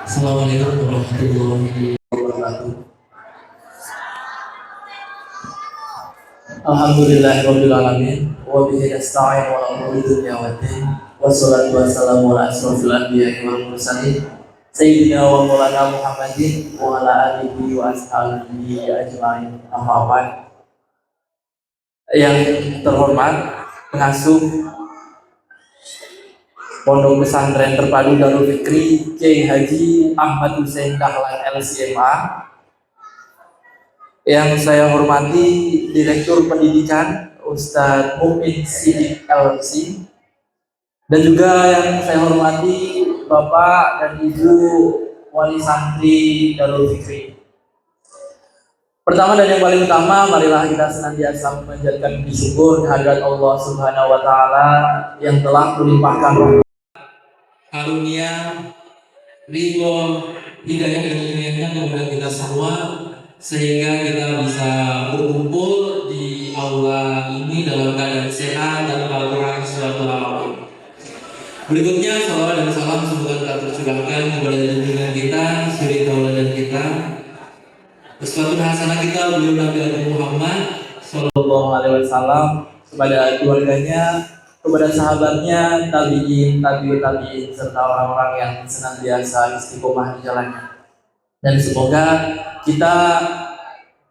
Assalamualaikum warahmatullahi wabarakatuh. Alhamdulillahirabbil alamin wa bihi nasta'in wa la dunya waddin wassalatu wassalamu ala asrofil anbiya'i wal mursalin sayyidina wa maulana Muhammadin wa ala alihi wa ashabihi ajma'in. Amma ba'd. Yang terhormat pengasuh Pondok Pesantren Terpadu Darul Fikri Kiai Haji Ahmad Hussein Dahlan LCMA, yang saya hormati Direktur Pendidikan Ustadz Mukmin Sidik LC, dan juga yang saya hormati Bapak dan Ibu Wali Santri Darul Fikri. Pertama dan yang paling utama, marilah kita senantiasa memanjatkan puji syukur kehadirat Allah Subhanahu wa Ta'ala yang telah melimpahkan karunia, ridho, hidayah dan kemuliaan kepada kita semua, sehingga kita bisa berkumpul di aula ini dalam keadaan sehat dan kekurangan suatu apapun. Berikutnya, salawat dan salam semoga telah tercurahkan kepada junjungan kita, suri tauladan kita, uswatun hasanah kita, beliau Nabi Muhammad Sallallahu Alaihi Wasallam, kepada keluarganya, kepada sahabatnya, tabi'in, tabi'ut tabi'in, serta orang-orang yang senantiasa istiqomah di jalannya. Dan semoga kita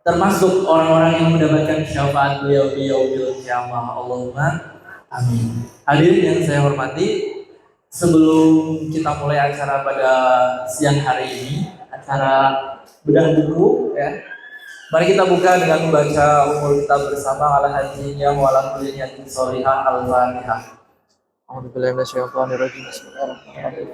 termasuk orang-orang yang mendapatkan syafaat beliau di yaumil qiyamah. Allahumma amin. Hadirin yang saya hormati, sebelum kita mulai acara pada siang hari ini, acara bedah buku, ya, mari kita buka dengan membaca umul kitab bersama ala hajinya wa ala kulli niyatin sholihah al-Fatihah. A'udzubillahi minasyaitonir rajim. Bismillahirrahmanirrahim.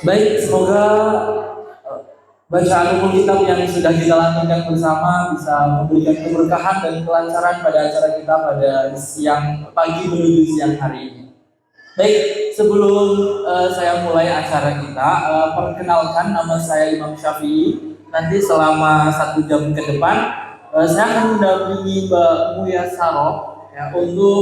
Baik, semoga bacaan umul kitab yang sudah kita lantunkan bersama bisa memberikan keberkahan dan kelancaran pada acara kita pada pagi menuju siang hari ini. Baik, sebelum saya mulai acara kita, perkenalkan, nama saya Imam Syafi'i. Nanti selama 1 jam ke depan, saya akan mendampingi Mbak Muyasaroh ya, untuk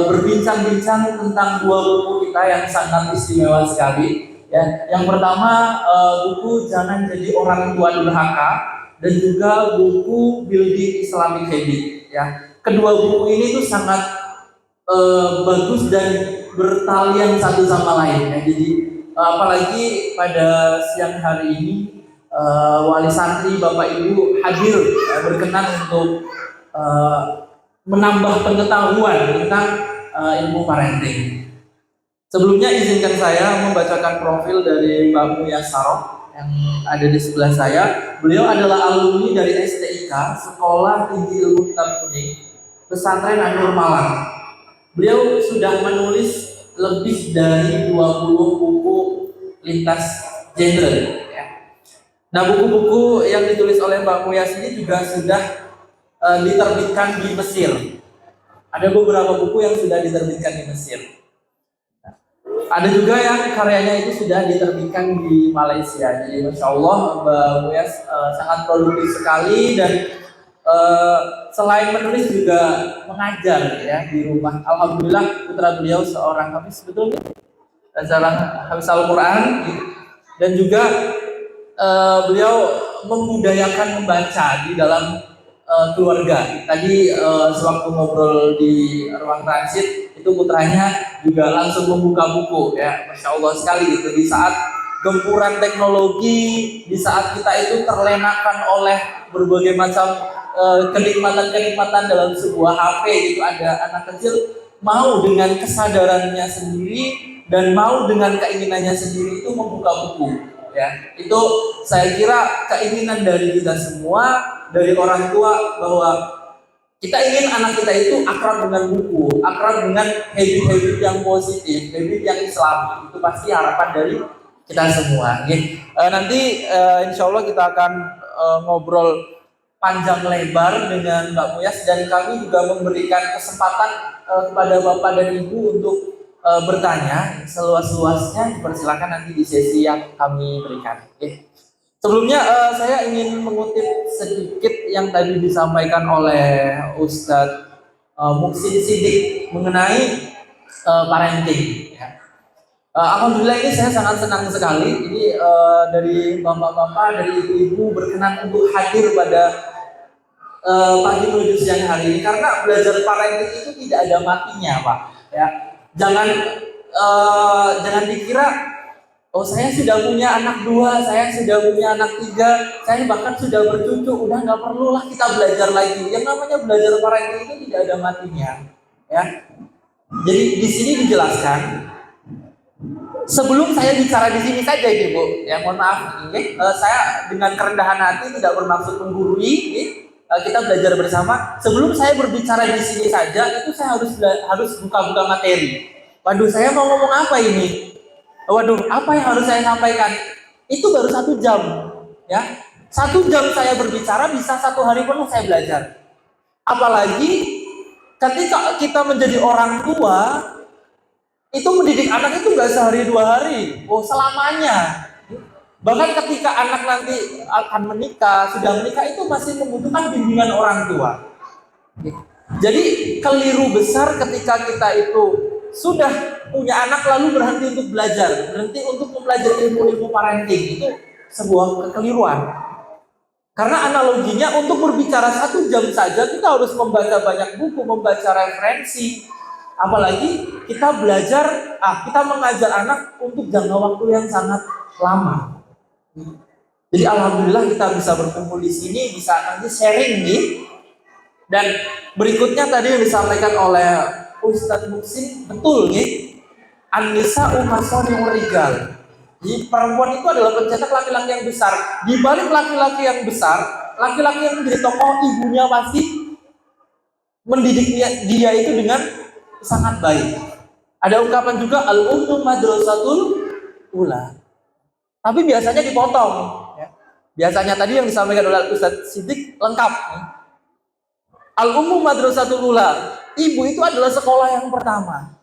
berbincang-bincang tentang 2 buku kita yang sangat istimewa sekali. Ya, yang pertama buku Jangan Jadi Orang Tua Durhaka, dan juga buku Building Islamic Habit. Ya, kedua buku ini tuh sangat bagus dan bertalian satu sama lain. Ya. Jadi apalagi pada siang hari ini wali santri Bapak Ibu hadir berkenan untuk menambah pengetahuan tentang ilmu parenting. Sebelumnya izinkan saya membacakan profil dari Mbak Muyasaroh yang ada di sebelah saya. Beliau adalah alumni dari STIK, Sekolah Tinggi Ilmu Kitab Kuning, Pesantren An-Nur Malang. Beliau sudah menulis lebih dari 20 buku lintas genre. Nah, buku-buku yang ditulis oleh Mbak Muyas ini juga sudah diterbitkan di Mesir. Ada beberapa buku yang sudah diterbitkan di Mesir. Ada juga yang karyanya itu sudah diterbitkan di Malaysia. Jadi Masya Allah, Mbak Muyas sangat produktif sekali, dan selain menulis juga mengajar ya di rumah. Alhamdulillah, putra beliau seorang hafiz, betul seorang hafiz Al-Quran, dan juga beliau membudayakan membaca di dalam keluarga. Tadi sewaktu ngobrol di ruang transit, itu putranya juga langsung membuka buku ya, Masya Allah sekali gitu. Di saat gempuran teknologi, di saat kita itu terlenakan oleh berbagai macam kenikmatan-kenikmatan dalam sebuah HP gitu, ada anak kecil mau dengan kesadarannya sendiri dan mau dengan keinginannya sendiri itu membuka buku. Ya, itu saya kira keinginan dari kita semua, dari orang tua, bahwa kita ingin anak kita itu akrab dengan buku, akrab dengan habit-habit yang positif, habit yang Islami. Itu pasti harapan dari kita semua. Nanti insya Allah kita akan ngobrol panjang lebar dengan Mbak Muyas, dan kami juga memberikan kesempatan kepada Bapak dan Ibu untuk bertanya seluas-luasnya. Dipersilakan nanti di sesi yang kami berikan. Sebelumnya saya ingin mengutip sedikit yang tadi disampaikan oleh Ustadz Muhsin Siddiq mengenai parenting. Ya. Alhamdulillah ini saya sangat senang sekali. Ini dari bapak-bapak, dari ibu-ibu berkenan untuk hadir pada pagi menuju siang hari ini, karena belajar parenting itu tidak ada matinya, Pak. Ya, jangan dikira, oh saya sudah punya anak 2, saya sudah punya anak 3, saya bahkan sudah bercucu, udah nggak perlulah kita belajar lagi. Yang namanya belajar parenting itu tidak ada matinya. Ya, jadi di sini dijelaskan. Sebelum saya bicara di sini saja, Ibu, ya mohon maaf, saya dengan kerendahan hati tidak bermaksud menggurui. Kita belajar bersama. Sebelum saya berbicara di sini saja, itu saya harus buka-buka materi. Waduh, saya mau ngomong apa ini? Waduh, apa yang harus saya sampaikan? Itu baru 1 jam, ya. 1 jam saya berbicara, bisa 1 hari penuh saya belajar. Apalagi ketika kita menjadi orang tua, itu mendidik anak itu nggak sehari 2 hari, selamanya. Bahkan ketika anak nanti akan menikah, sudah menikah, itu masih membutuhkan bimbingan orang tua. Jadi keliru besar ketika kita itu sudah punya anak lalu berhenti untuk belajar, berhenti untuk mempelajari ilmu-ilmu parenting. Itu sebuah kekeliruan. Karena analoginya untuk berbicara 1 jam saja kita harus membaca banyak buku, membaca referensi. Apalagi kita kita mengajar anak untuk jangka waktu yang sangat lama. Jadi alhamdulillah kita bisa berkumpul di sini, bisa nanti sharing nih. Dan berikutnya tadi yang disampaikan oleh Ustadz Muhsin, betul nih. An-nisa'u masari'ur rijal. Jadi perempuan itu adalah pencetak laki-laki yang besar. Di balik laki-laki yang besar, laki-laki yang menjadi tokoh, ibunya pasti mendidik dia itu dengan sangat baik. Ada ungkapan juga al-ummu madrasatul ula. Tapi biasanya dipotong. Ya. Biasanya tadi yang disampaikan oleh Ustadz Siddiq lengkap. Al-ummu madrasatul ula. Ibu itu adalah sekolah yang pertama.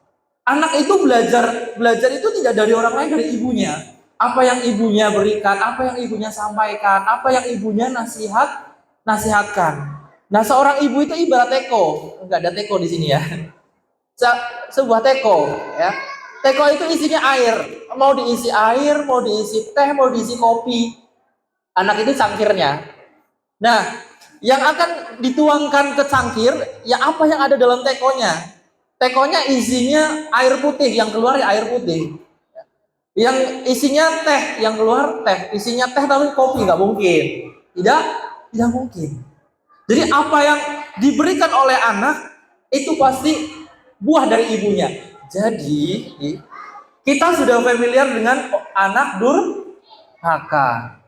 Anak itu belajar itu tidak dari orang lain, dari ibunya. Apa yang ibunya berikan, apa yang ibunya sampaikan, apa yang ibunya nasihatkan. Nah, seorang ibu itu ibarat teko. Enggak ada teko di sini ya. Sebuah teko, ya. Teko itu isinya air. Mau diisi air, mau diisi teh, mau diisi kopi. Anak itu cangkirnya. Nah, yang akan dituangkan ke cangkir, ya apa yang ada dalam tekonya. Tekonya isinya air putih, yang keluar ya air putih. Yang isinya teh, yang keluar teh. Isinya teh tapi kopi, nggak mungkin. Tidak mungkin. Jadi apa yang diberikan oleh anak, itu pasti buah dari ibunya. Jadi kita sudah familiar dengan anak durhaka.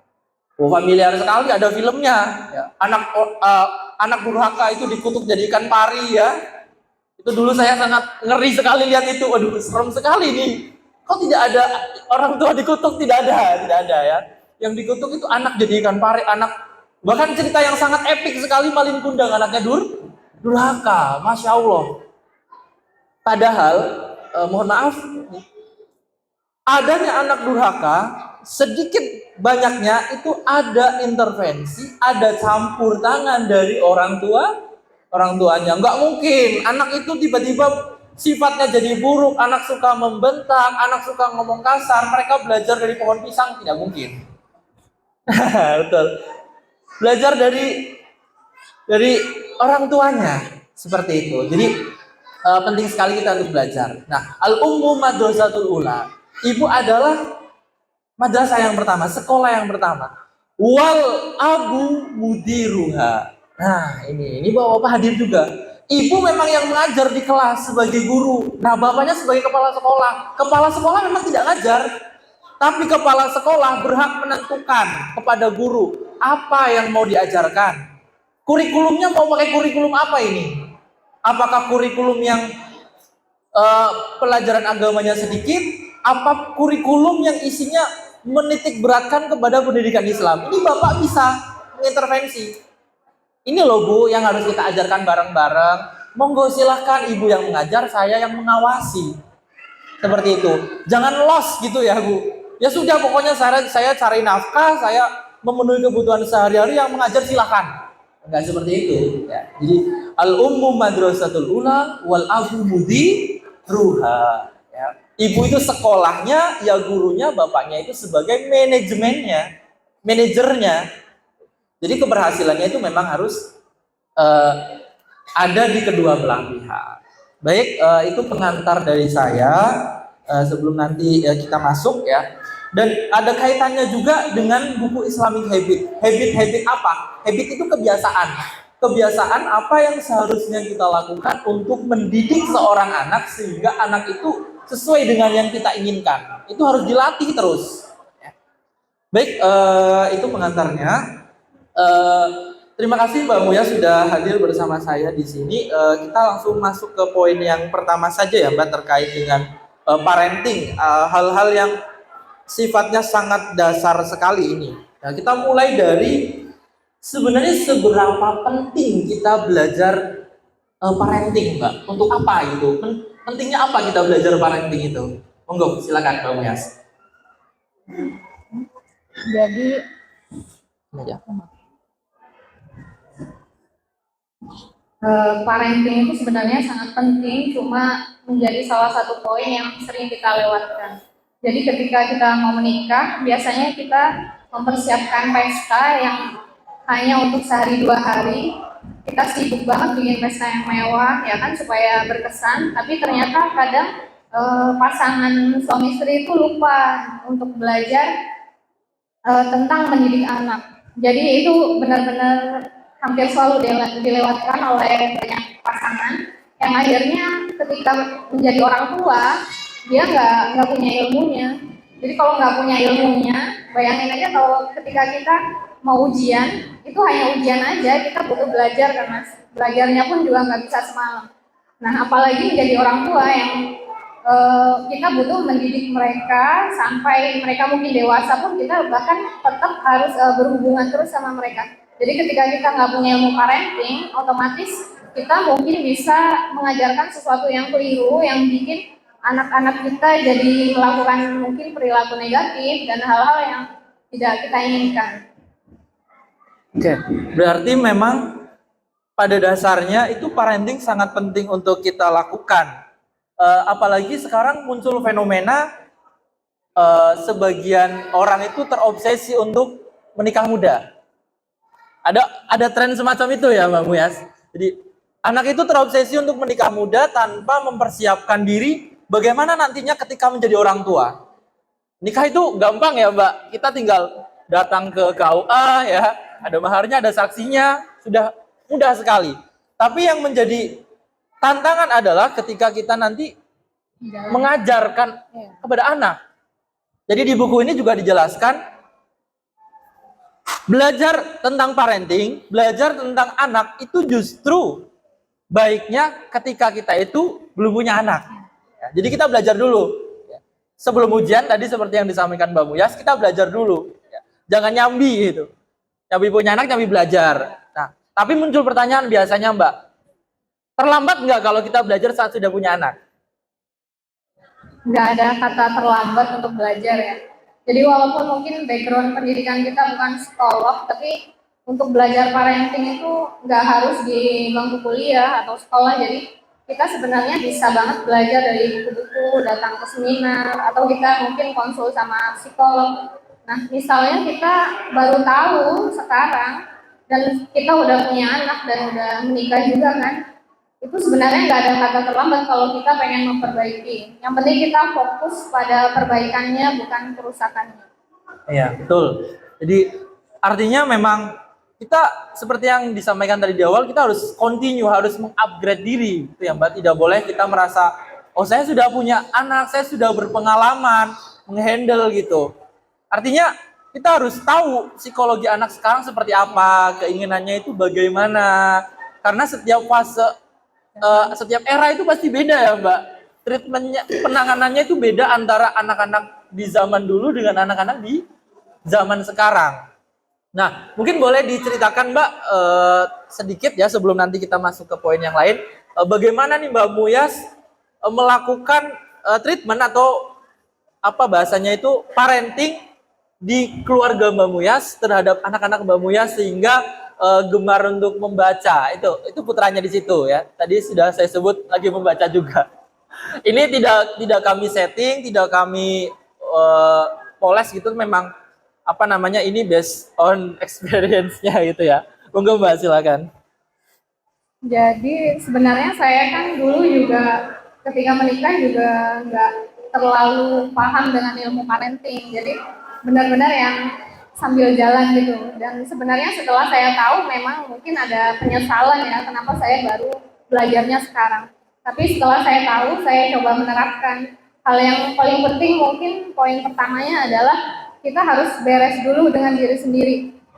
Familiar sekali, ada filmnya. Ya. Anak durhaka itu dikutuk jadi ikan pari ya. Itu dulu saya sangat ngeri sekali lihat itu. Waduh, serem sekali nih. Kok tidak ada orang tua dikutuk? Tidak ada ya. Yang dikutuk itu anak jadi ikan pari, bahkan cerita yang sangat epik sekali, Malin Kundang anaknya durhaka, Masya Allah. Padahal, mohon maaf, adanya anak durhaka, sedikit banyaknya itu ada intervensi, ada campur tangan dari orang tuanya. Nggak mungkin anak itu tiba-tiba sifatnya jadi buruk, anak suka membentak, anak suka ngomong kasar, mereka belajar dari pohon pisang, tidak mungkin. Betul. Belajar dari orang tuanya seperti itu. Jadi penting sekali kita untuk belajar. Nah, al-ummu madrasatul ula. Ibu adalah madrasah yang pertama, sekolah yang pertama. Wal abu mudiruha. Nah, ini bapak-bapak hadir juga. Ibu memang yang mengajar di kelas sebagai guru. Nah, bapaknya sebagai kepala sekolah. Kepala sekolah memang tidak ngajar, tapi kepala sekolah berhak menentukan kepada guru apa yang mau diajarkan. Kurikulumnya mau pakai kurikulum apa ini? Apakah kurikulum yang pelajaran agamanya sedikit? Apa kurikulum yang isinya menitik beratkan kepada pendidikan Islam? Ini bapak bisa mengintervensi. Ini loh Bu yang harus kita ajarkan bareng-bareng. Monggo silahkan ibu yang mengajar, saya yang mengawasi. Seperti itu. Jangan los gitu ya Bu. Ya sudah, pokoknya saya cari nafkah, saya memenuhi kebutuhan sehari-hari, yang mengajar silakan. Enggak seperti itu ya. Jadi al-ummu madrasatul ula wal abu mudi ruha ya. Ibu itu sekolahnya, ya gurunya, bapaknya itu sebagai manajernya. Jadi keberhasilannya itu memang harus ada di kedua belah pihak. Baik, itu pengantar dari saya sebelum nanti kita masuk ya. Dan ada kaitannya juga dengan buku Islamic Habit. Habit apa? Habit itu kebiasaan. Kebiasaan apa yang seharusnya kita lakukan untuk mendidik seorang anak sehingga anak itu sesuai dengan yang kita inginkan. Itu harus dilatih terus. Baik, itu pengantarnya. Terima kasih Mbak Muya sudah hadir bersama saya di sini. Kita langsung masuk ke poin yang pertama saja ya Mbak, terkait dengan parenting. Hal-hal yang sifatnya sangat dasar sekali ini. Nah, kita mulai dari sebenarnya seberapa penting kita belajar parenting, Mbak. Untuk apa gitu? Pentingnya apa kita belajar parenting itu? Monggo, silakan Mbak Muyas. Jadi parenting itu sebenarnya sangat penting, cuma menjadi salah satu poin yang sering kita lewatkan. Jadi ketika kita mau menikah, biasanya kita mempersiapkan pesta yang hanya untuk sehari 2 hari. Kita sibuk banget bikin pesta yang mewah, ya kan, supaya berkesan. Tapi ternyata kadang pasangan suami istri itu lupa untuk belajar tentang mendidik anak. Jadi itu benar-benar hampir selalu dilewatkan oleh banyak pasangan yang akhirnya ketika menjadi orang tua dia nggak punya ilmunya. Jadi kalau nggak punya ilmunya, bayangin aja kalau ketika kita mau ujian, itu hanya ujian aja, kita butuh belajar karena belajarnya pun juga nggak bisa semalam. Nah, apalagi menjadi orang tua yang kita butuh mendidik mereka sampai mereka mungkin dewasa pun kita bahkan tetap harus berhubungan terus sama mereka. Jadi ketika kita nggak punya ilmu parenting, otomatis kita mungkin bisa mengajarkan sesuatu yang keliru yang bikin anak-anak kita jadi melakukan mungkin perilaku negatif dan hal-hal yang tidak kita inginkan. Oke, berarti memang pada dasarnya itu parenting sangat penting untuk kita lakukan. Apalagi sekarang muncul fenomena sebagian orang itu terobsesi untuk menikah muda. Ada tren semacam itu ya Mbak Muyas. Jadi anak itu terobsesi untuk menikah muda tanpa mempersiapkan diri bagaimana nantinya ketika menjadi orang tua. Nikah itu gampang ya Mbak, kita tinggal datang ke KUA ya, ada maharnya, ada saksinya, sudah mudah sekali. Tapi yang menjadi tantangan adalah ketika kita nanti mengajarkan kepada anak. Jadi di buku ini juga dijelaskan belajar tentang parenting, belajar tentang anak itu justru baiknya ketika kita itu belum punya anak. Ya, jadi kita belajar dulu. Ya. Sebelum ujian tadi seperti yang disampaikan Mbak Muyas, kita belajar dulu. Ya. Jangan nyambi gitu. Nyambi punya anak, nyambi belajar. Nah, tapi muncul pertanyaan biasanya Mbak, terlambat nggak kalau kita belajar saat sudah punya anak? Nggak ada kata terlambat untuk belajar ya. Jadi walaupun mungkin background pendidikan kita bukan psikolog, tapi untuk belajar parenting itu nggak harus di bangku kuliah atau sekolah. Jadi kita sebenarnya bisa banget belajar dari buku-buku, datang ke seminar, atau kita mungkin konsul sama psikolog. Nah, misalnya kita baru tahu sekarang, dan kita udah punya anak dan udah menikah juga kan, itu sebenarnya nggak ada kata terlambat kalau kita pengen memperbaiki. Yang penting kita fokus pada perbaikannya, bukan kerusakannya. Iya, betul. Jadi artinya memang kita seperti yang disampaikan tadi di awal, kita harus continue, harus mengupgrade diri. Itu yang Mbak, tidak boleh kita merasa, oh saya sudah punya anak, saya sudah berpengalaman menghandle gitu. Artinya kita harus tahu psikologi anak sekarang seperti apa, keinginannya itu bagaimana. Karena setiap fase setiap era itu pasti beda ya Mbak. Treatmentnya, penanganannya itu beda antara anak-anak di zaman dulu dengan anak-anak di zaman sekarang. Nah, mungkin boleh diceritakan Mbak sedikit ya sebelum nanti kita masuk ke poin yang lain. Bagaimana nih Mbak Muyas melakukan treatment atau apa bahasanya itu parenting di keluarga Mbak Muyas terhadap anak-anak Mbak Muyas sehingga gemar untuk membaca. Itu putranya di situ ya. Tadi sudah saya sebut lagi membaca juga. Ini tidak kami setting, tidak kami poles gitu, memang apa namanya, ini based on experience-nya gitu ya. Monggo Mbak, silakan. Jadi sebenarnya saya kan dulu juga ketika menikah juga nggak terlalu paham dengan ilmu parenting. Jadi benar-benar yang sambil jalan gitu. Dan sebenarnya setelah saya tahu memang mungkin ada penyesalan ya kenapa saya baru belajarnya sekarang. Tapi setelah saya tahu, saya coba menerapkan. Hal yang paling penting mungkin poin pertamanya adalah kita harus beres dulu dengan diri sendiri.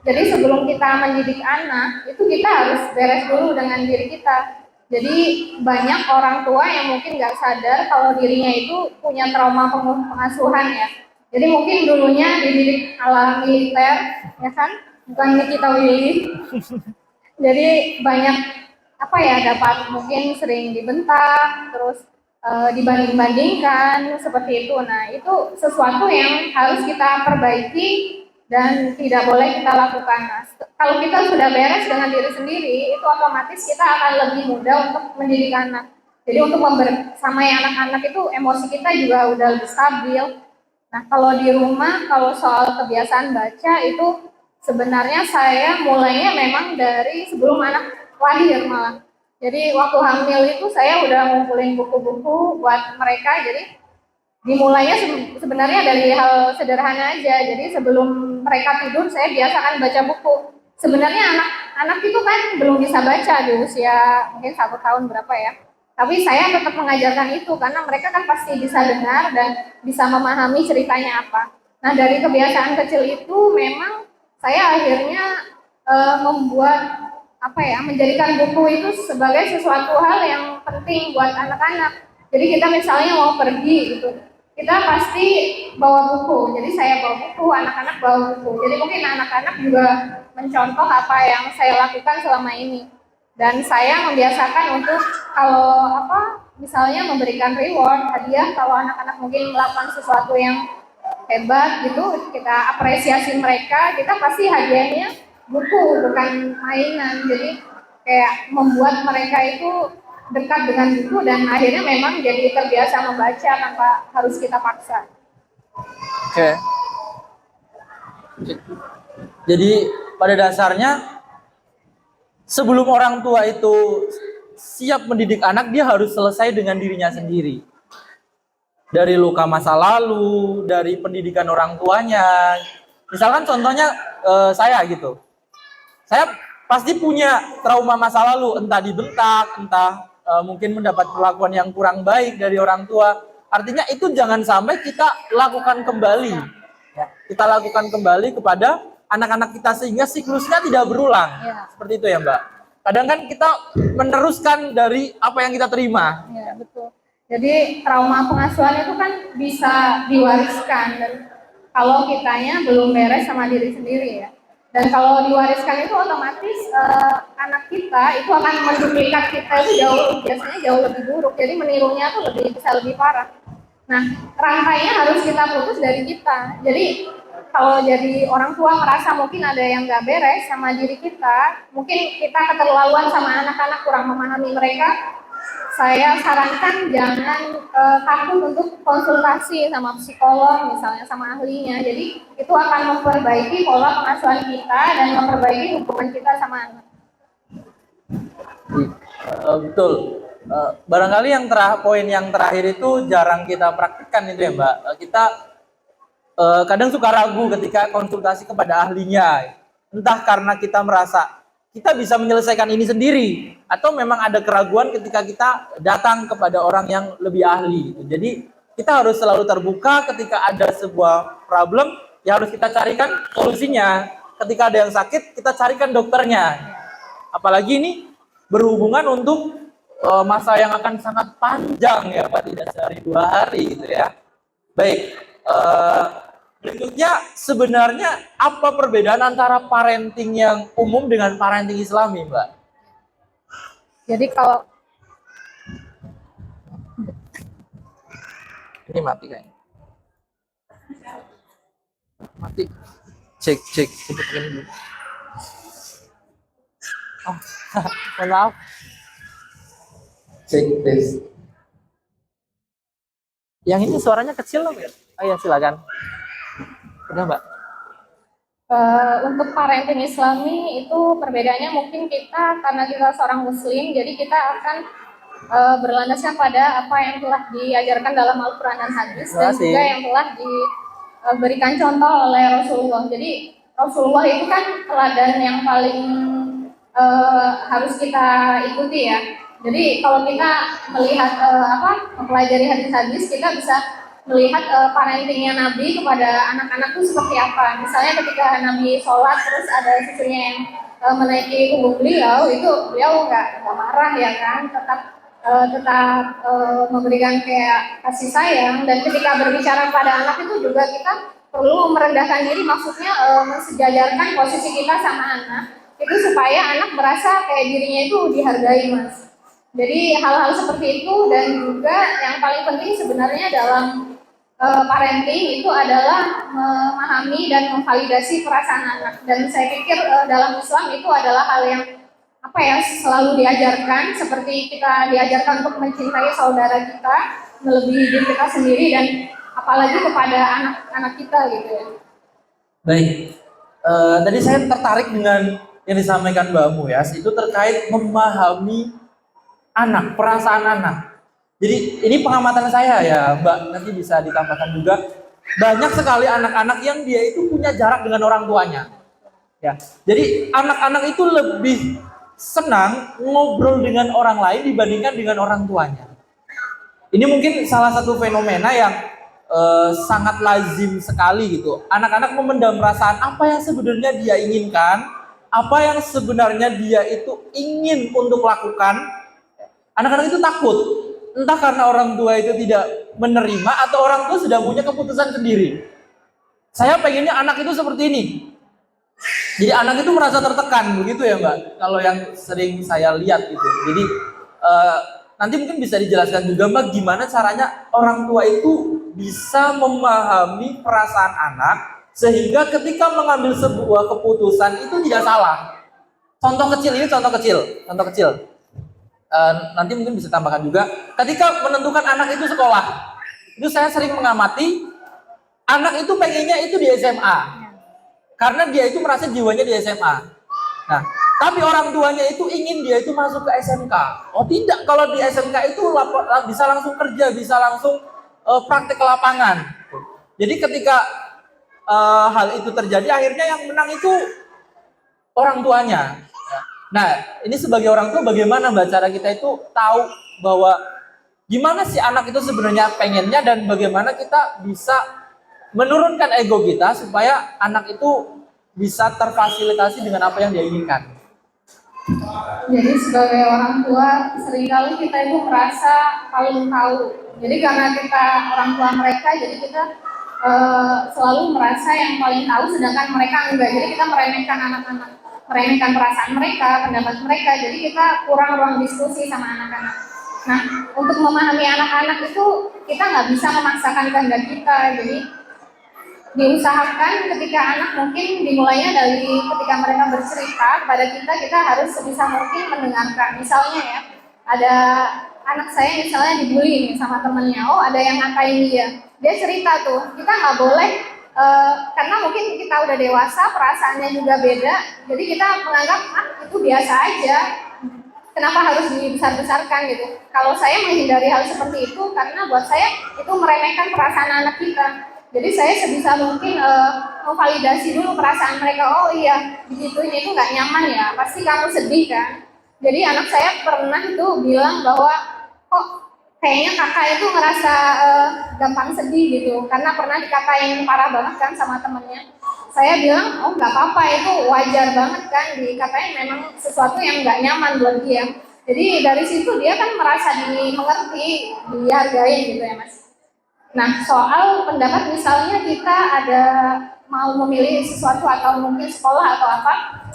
Jadi sebelum kita mendidik anak, itu kita harus beres dulu dengan diri kita. Jadi banyak orang tua yang mungkin nggak sadar kalau dirinya itu punya trauma pengasuhan ya. Jadi mungkin dulunya dididik ala militer, ya kan? Bukan Nikita Willy. Jadi banyak apa ya, dapat mungkin sering dibentak, terus dibanding-bandingkan seperti itu. Nah, itu sesuatu yang harus kita perbaiki dan tidak boleh kita lakukan. Nah, kalau kita sudah beres dengan diri sendiri, itu otomatis kita akan lebih mudah untuk mendidik anak. Jadi untuk membersamai anak-anak itu emosi kita juga udah lebih stabil. Nah, kalau di rumah, kalau soal kebiasaan baca itu sebenarnya saya mulainya memang dari sebelum anak lahir malah. Jadi waktu hamil itu saya udah ngumpulin buku-buku buat mereka. Jadi dimulainya sebenarnya dari hal sederhana aja. Jadi sebelum mereka tidur saya biasakan baca buku. Sebenarnya anak-anak itu kan belum bisa baca di usia mungkin 1 tahun berapa ya. Tapi saya tetap mengajarkan itu karena mereka kan pasti bisa dengar dan bisa memahami ceritanya apa. Nah, dari kebiasaan kecil itu memang saya akhirnya membuat apa ya, menjadikan buku itu sebagai sesuatu hal yang penting buat anak-anak. Jadi kita misalnya mau pergi gitu, kita pasti bawa buku. Jadi saya bawa buku, anak-anak bawa buku. Jadi mungkin anak-anak juga mencontoh apa yang saya lakukan selama ini. Dan saya membiasakan untuk kalau misalnya memberikan reward, hadiah kalau anak-anak mungkin melakukan sesuatu yang hebat gitu, kita apresiasi mereka, kita pasti hadiahnya buku bukan mainan. Jadi kayak membuat mereka itu dekat dengan buku dan akhirnya memang jadi terbiasa membaca tanpa harus kita paksa. Oke. Jadi pada dasarnya sebelum orang tua itu siap mendidik anak, dia harus selesai dengan dirinya sendiri. Dari luka masa lalu, dari pendidikan orang tuanya. Misalkan contohnya saya gitu. Saya pasti punya trauma masa lalu, entah dibentak, entah mungkin mendapat perlakuan yang kurang baik dari orang tua. Artinya itu jangan sampai kita lakukan kembali. Ya, kita lakukan kembali kepada anak-anak kita sehingga siklusnya tidak berulang. Ya. Seperti itu ya Mbak. Kadang kan kita meneruskan dari apa yang kita terima. Ya, betul. Jadi trauma pengasuhan itu kan bisa diwariskan dan kalau kitanya belum beres sama diri sendiri ya. Dan kalau diwariskan itu otomatis anak kita itu akan menduplikat kita itu biasanya jauh lebih buruk. Jadi menirunya tuh bisa lebih parah. Nah, rantainya harus kita putus dari kita. Jadi kalau jadi orang tua merasa mungkin ada yang nggak beres sama diri kita, mungkin kita keterlaluan sama anak-anak, kurang memahami mereka, saya sarankan jangan takut untuk konsultasi sama psikolog misalnya, sama ahlinya. Jadi itu akan memperbaiki pola pengasuhan kita dan memperbaiki hubungan kita sama anak. Betul. Barangkali poin yang terakhir itu jarang kita praktikkan itu ya Mbak. Kita kadang suka ragu ketika konsultasi kepada ahlinya. Entah karena kita merasa kita bisa menyelesaikan ini sendiri, atau memang ada keraguan ketika kita datang kepada orang yang lebih ahli. Jadi kita harus selalu terbuka ketika ada sebuah problem, ya harus kita carikan solusinya. Ketika ada yang sakit, kita carikan dokternya. Apalagi ini berhubungan untuk masa yang akan sangat panjang ya Pak, tidak sehari 2 hari gitu ya. Baik, berikutnya sebenarnya apa perbedaan antara parenting yang umum dengan parenting Islami, Mbak? Jadi kalau ini mati kayaknya. Mati. Cek coba pakai ini dulu. Oh, mohon maaf. Cek tes. Yang ini suaranya kecil loh, Mbak. Oh ya, silakan. Udah, Mbak. Untuk parenting Islami itu perbedaannya mungkin kita karena kita seorang Muslim, jadi kita akan berlandaskan pada apa yang telah diajarkan dalam Al-Quran dan hadis dan juga yang telah diberikan contoh oleh Rasulullah. Jadi Rasulullah itu kan teladan yang paling harus kita ikuti ya. Jadi kalau kita melihat mempelajari hadis-hadis, kita bisa melihat parentingnya Nabi kepada anak-anak itu seperti apa. Misalnya ketika Nabi sholat terus ada cucunya yang menaiki punggung beliau, itu beliau nggak marah ya kan, tetap memberikan kayak kasih sayang. Dan ketika berbicara pada anak itu juga kita perlu merendahkan diri, maksudnya mensejajarkan posisi kita sama anak itu supaya anak merasa kayak dirinya itu dihargai, Mas. Jadi hal-hal seperti itu. Dan juga yang paling penting sebenarnya dalam parenting itu adalah memahami dan memvalidasi perasaan anak. Dan saya pikir dalam Islam itu adalah hal yang selalu diajarkan, seperti kita diajarkan untuk mencintai saudara kita melebihi diri kita sendiri dan apalagi kepada anak-anak kita gitu ya. Baik, tadi saya tertarik dengan yang disampaikan Mbak Muyas itu terkait memahami anak, perasaan anak. Jadi ini pengamatan saya ya Mbak, nanti bisa ditambahkan juga. Banyak sekali anak-anak yang dia itu punya jarak dengan orang tuanya. Ya, jadi anak-anak itu lebih senang ngobrol dengan orang lain dibandingkan dengan orang tuanya. Ini mungkin salah satu fenomena yang sangat lazim sekali gitu. Anak-anak memendam perasaan apa yang sebenarnya dia inginkan, apa yang sebenarnya dia itu ingin untuk lakukan. Anak-anak itu takut, entah karena orang tua itu tidak menerima atau orang tua sudah punya keputusan sendiri. Saya pengennya anak itu seperti ini. Jadi anak itu merasa tertekan, begitu ya Mbak? Kalau yang sering saya lihat gitu. Jadi nanti mungkin bisa dijelaskan juga Mbak, gimana caranya orang tua itu bisa memahami perasaan anak sehingga ketika mengambil sebuah keputusan itu tidak salah. Contoh kecil. Nanti mungkin bisa tambahkan juga. Ketika menentukan anak itu sekolah, itu saya sering mengamati anak itu pengennya itu di SMA. Karena dia itu merasa jiwanya di SMA. Nah, tapi orang tuanya itu ingin dia itu masuk ke SMK. Oh tidak, kalau di SMK itu bisa langsung kerja, bisa langsung praktek ke lapangan. Jadi ketika hal itu terjadi, akhirnya yang menang itu orang tuanya. Nah, ini sebagai orang tua bagaimana Mbak cara kita itu tahu bahwa gimana sih anak itu sebenarnya pengennya dan bagaimana kita bisa menurunkan ego kita supaya anak itu bisa terfasilitasi dengan apa yang dia inginkan. Jadi sebagai orang tua seringkali kita itu merasa paling tahu. Jadi karena kita orang tua mereka, jadi kita selalu merasa yang paling tahu, sedangkan mereka enggak. Jadi kita meremehkan anak-anak, meremehkan perasaan mereka, pendapat mereka. Jadi kita kurang ruang diskusi sama anak-anak. Nah, untuk memahami anak-anak itu kita nggak bisa memaksakan kehendak kita. Jadi diusahakan ketika anak mungkin dimulainya dari ketika mereka bercerita kepada kita harus sebisa mungkin mendengarkan. Misalnya ya, ada anak saya misalnya dibully sama temennya, oh ada yang ngatain dia cerita tuh, kita nggak boleh karena mungkin kita udah dewasa, perasaannya juga beda, jadi kita menganggap itu biasa aja, kenapa harus dibesar-besarkan gitu. Kalau saya menghindari hal seperti itu karena buat saya itu meremehkan perasaan anak kita. Jadi saya sebisa mungkin memvalidasi dulu perasaan mereka. Oh iya, digituin itu nggak nyaman ya, pasti kamu sedih kan. Jadi anak saya pernah itu bilang bahwa kok kayaknya kakak itu ngerasa gampang sedih gitu, karena pernah dikatain parah banget kan sama temennya. Saya bilang, oh nggak apa-apa, itu wajar banget kan dikatain memang sesuatu yang nggak nyaman buat dia. Jadi dari situ dia kan merasa dimengerti, dihargai gitu ya Mas. Nah, soal pendapat misalnya kita ada mau memilih sesuatu atau mungkin sekolah atau apa,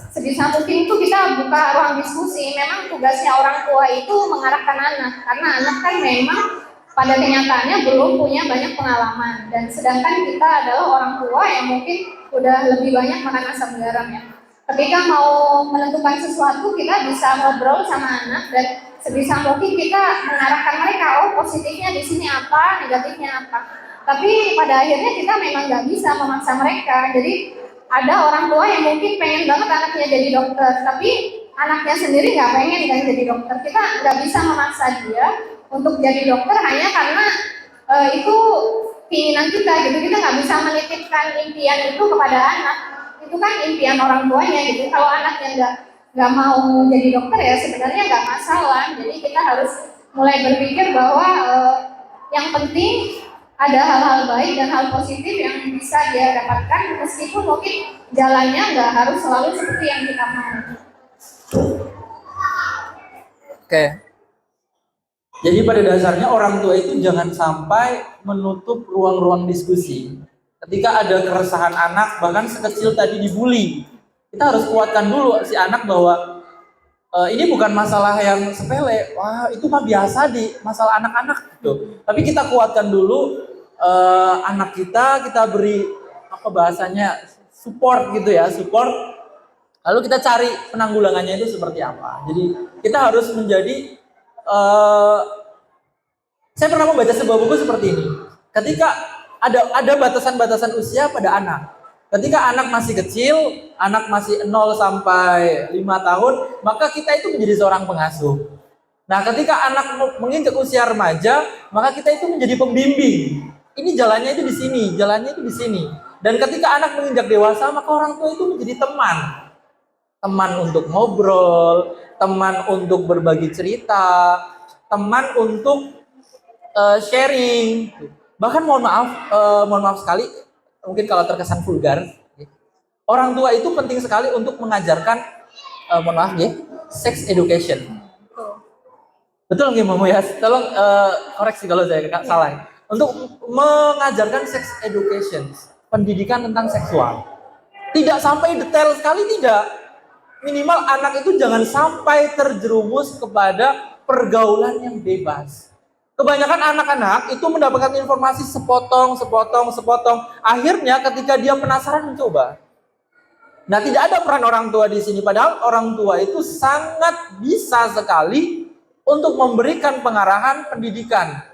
sebisa mungkin itu kita buka ruang diskusi. Memang tugasnya orang tua itu mengarahkan anak, karena anak kan memang pada kenyataannya belum punya banyak pengalaman, dan sedangkan kita adalah orang tua yang mungkin udah lebih banyak makan asam garam ya. Ketika mau menentukan sesuatu, kita bisa ngobrol sama anak dan sebisa mungkin kita mengarahkan mereka, oh positifnya di sini apa, negatifnya apa. Tapi pada akhirnya kita memang nggak bisa memaksa mereka. Jadi ada orang tua yang mungkin pengen banget anaknya jadi dokter, tapi anaknya sendiri nggak pengen kan jadi dokter. Kita nggak bisa memaksa dia untuk jadi dokter hanya karena itu keinginan kita gitu. Kita nggak bisa menitipkan impian itu kepada anak. Itu kan impian orang tuanya gitu. Kalau anaknya nggak mau jadi dokter ya sebenarnya nggak masalah. Jadi kita harus mulai berpikir bahwa yang penting ada hal-hal baik dan hal positif yang bisa dia dapatkan, meskipun mungkin jalannya nggak harus selalu seperti yang kita mau. Oke. Jadi pada dasarnya orang tua itu jangan sampai menutup ruang-ruang diskusi. Ketika ada keresahan anak, bahkan sekecil tadi dibully, kita harus kuatkan dulu si anak bahwa ini bukan masalah yang sepele. Wah, itu mah biasa di masalah anak-anak gitu. Tapi kita kuatkan dulu anak kita beri apa bahasanya support gitu ya, support. Lalu kita cari penanggulangannya itu seperti apa. Jadi kita harus menjadi saya pernah membaca sebuah buku seperti ini. Ketika ada batasan-batasan usia pada anak. Ketika anak masih kecil, anak masih 0 sampai 5 tahun, maka kita itu menjadi seorang pengasuh. Nah, ketika anak menginjak usia remaja, maka kita itu menjadi pembimbing. Ini jalannya itu di sini, jalannya itu di sini. Dan ketika anak menginjak dewasa, maka orang tua itu menjadi teman. Teman untuk ngobrol, teman untuk berbagi cerita, teman untuk sharing. Bahkan mohon maaf sekali, mungkin kalau terkesan vulgar, orang tua itu penting sekali untuk mengajarkan, mohon maaf ya, sex education. Betul nggih Mamu ya? Tolong koreksi kalau saya salah. Untuk mengajarkan sex education, pendidikan tentang seksual. Tidak sampai detail sekali, tidak. Minimal anak itu jangan sampai terjerumus kepada pergaulan yang bebas. Kebanyakan anak-anak itu mendapatkan informasi sepotong. Akhirnya ketika dia penasaran mencoba. Nah, tidak ada peran orang tua di sini. Padahal orang tua itu sangat bisa sekali untuk memberikan pengarahan pendidikan.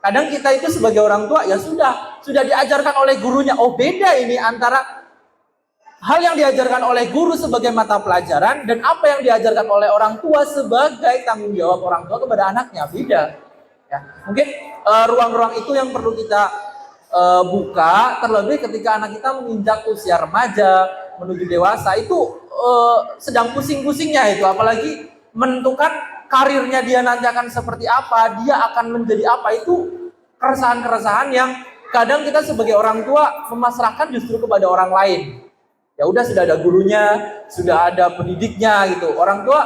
Kadang kita itu sebagai orang tua ya sudah diajarkan oleh gurunya. Oh, beda ini antara hal yang diajarkan oleh guru sebagai mata pelajaran dan apa yang diajarkan oleh orang tua sebagai tanggung jawab orang tua kepada anaknya. Beda. Ya, mungkin ruang-ruang itu yang perlu kita buka, terlebih ketika anak kita menginjak usia remaja menuju dewasa itu sedang pusing-pusingnya itu, apalagi menentukan karirnya dia nanti akan seperti apa, dia akan menjadi apa, itu keresahan-keresahan yang kadang kita sebagai orang tua memasrahkan justru kepada orang lain. Ya udah, sudah ada gurunya, sudah ada pendidiknya gitu. Orang tua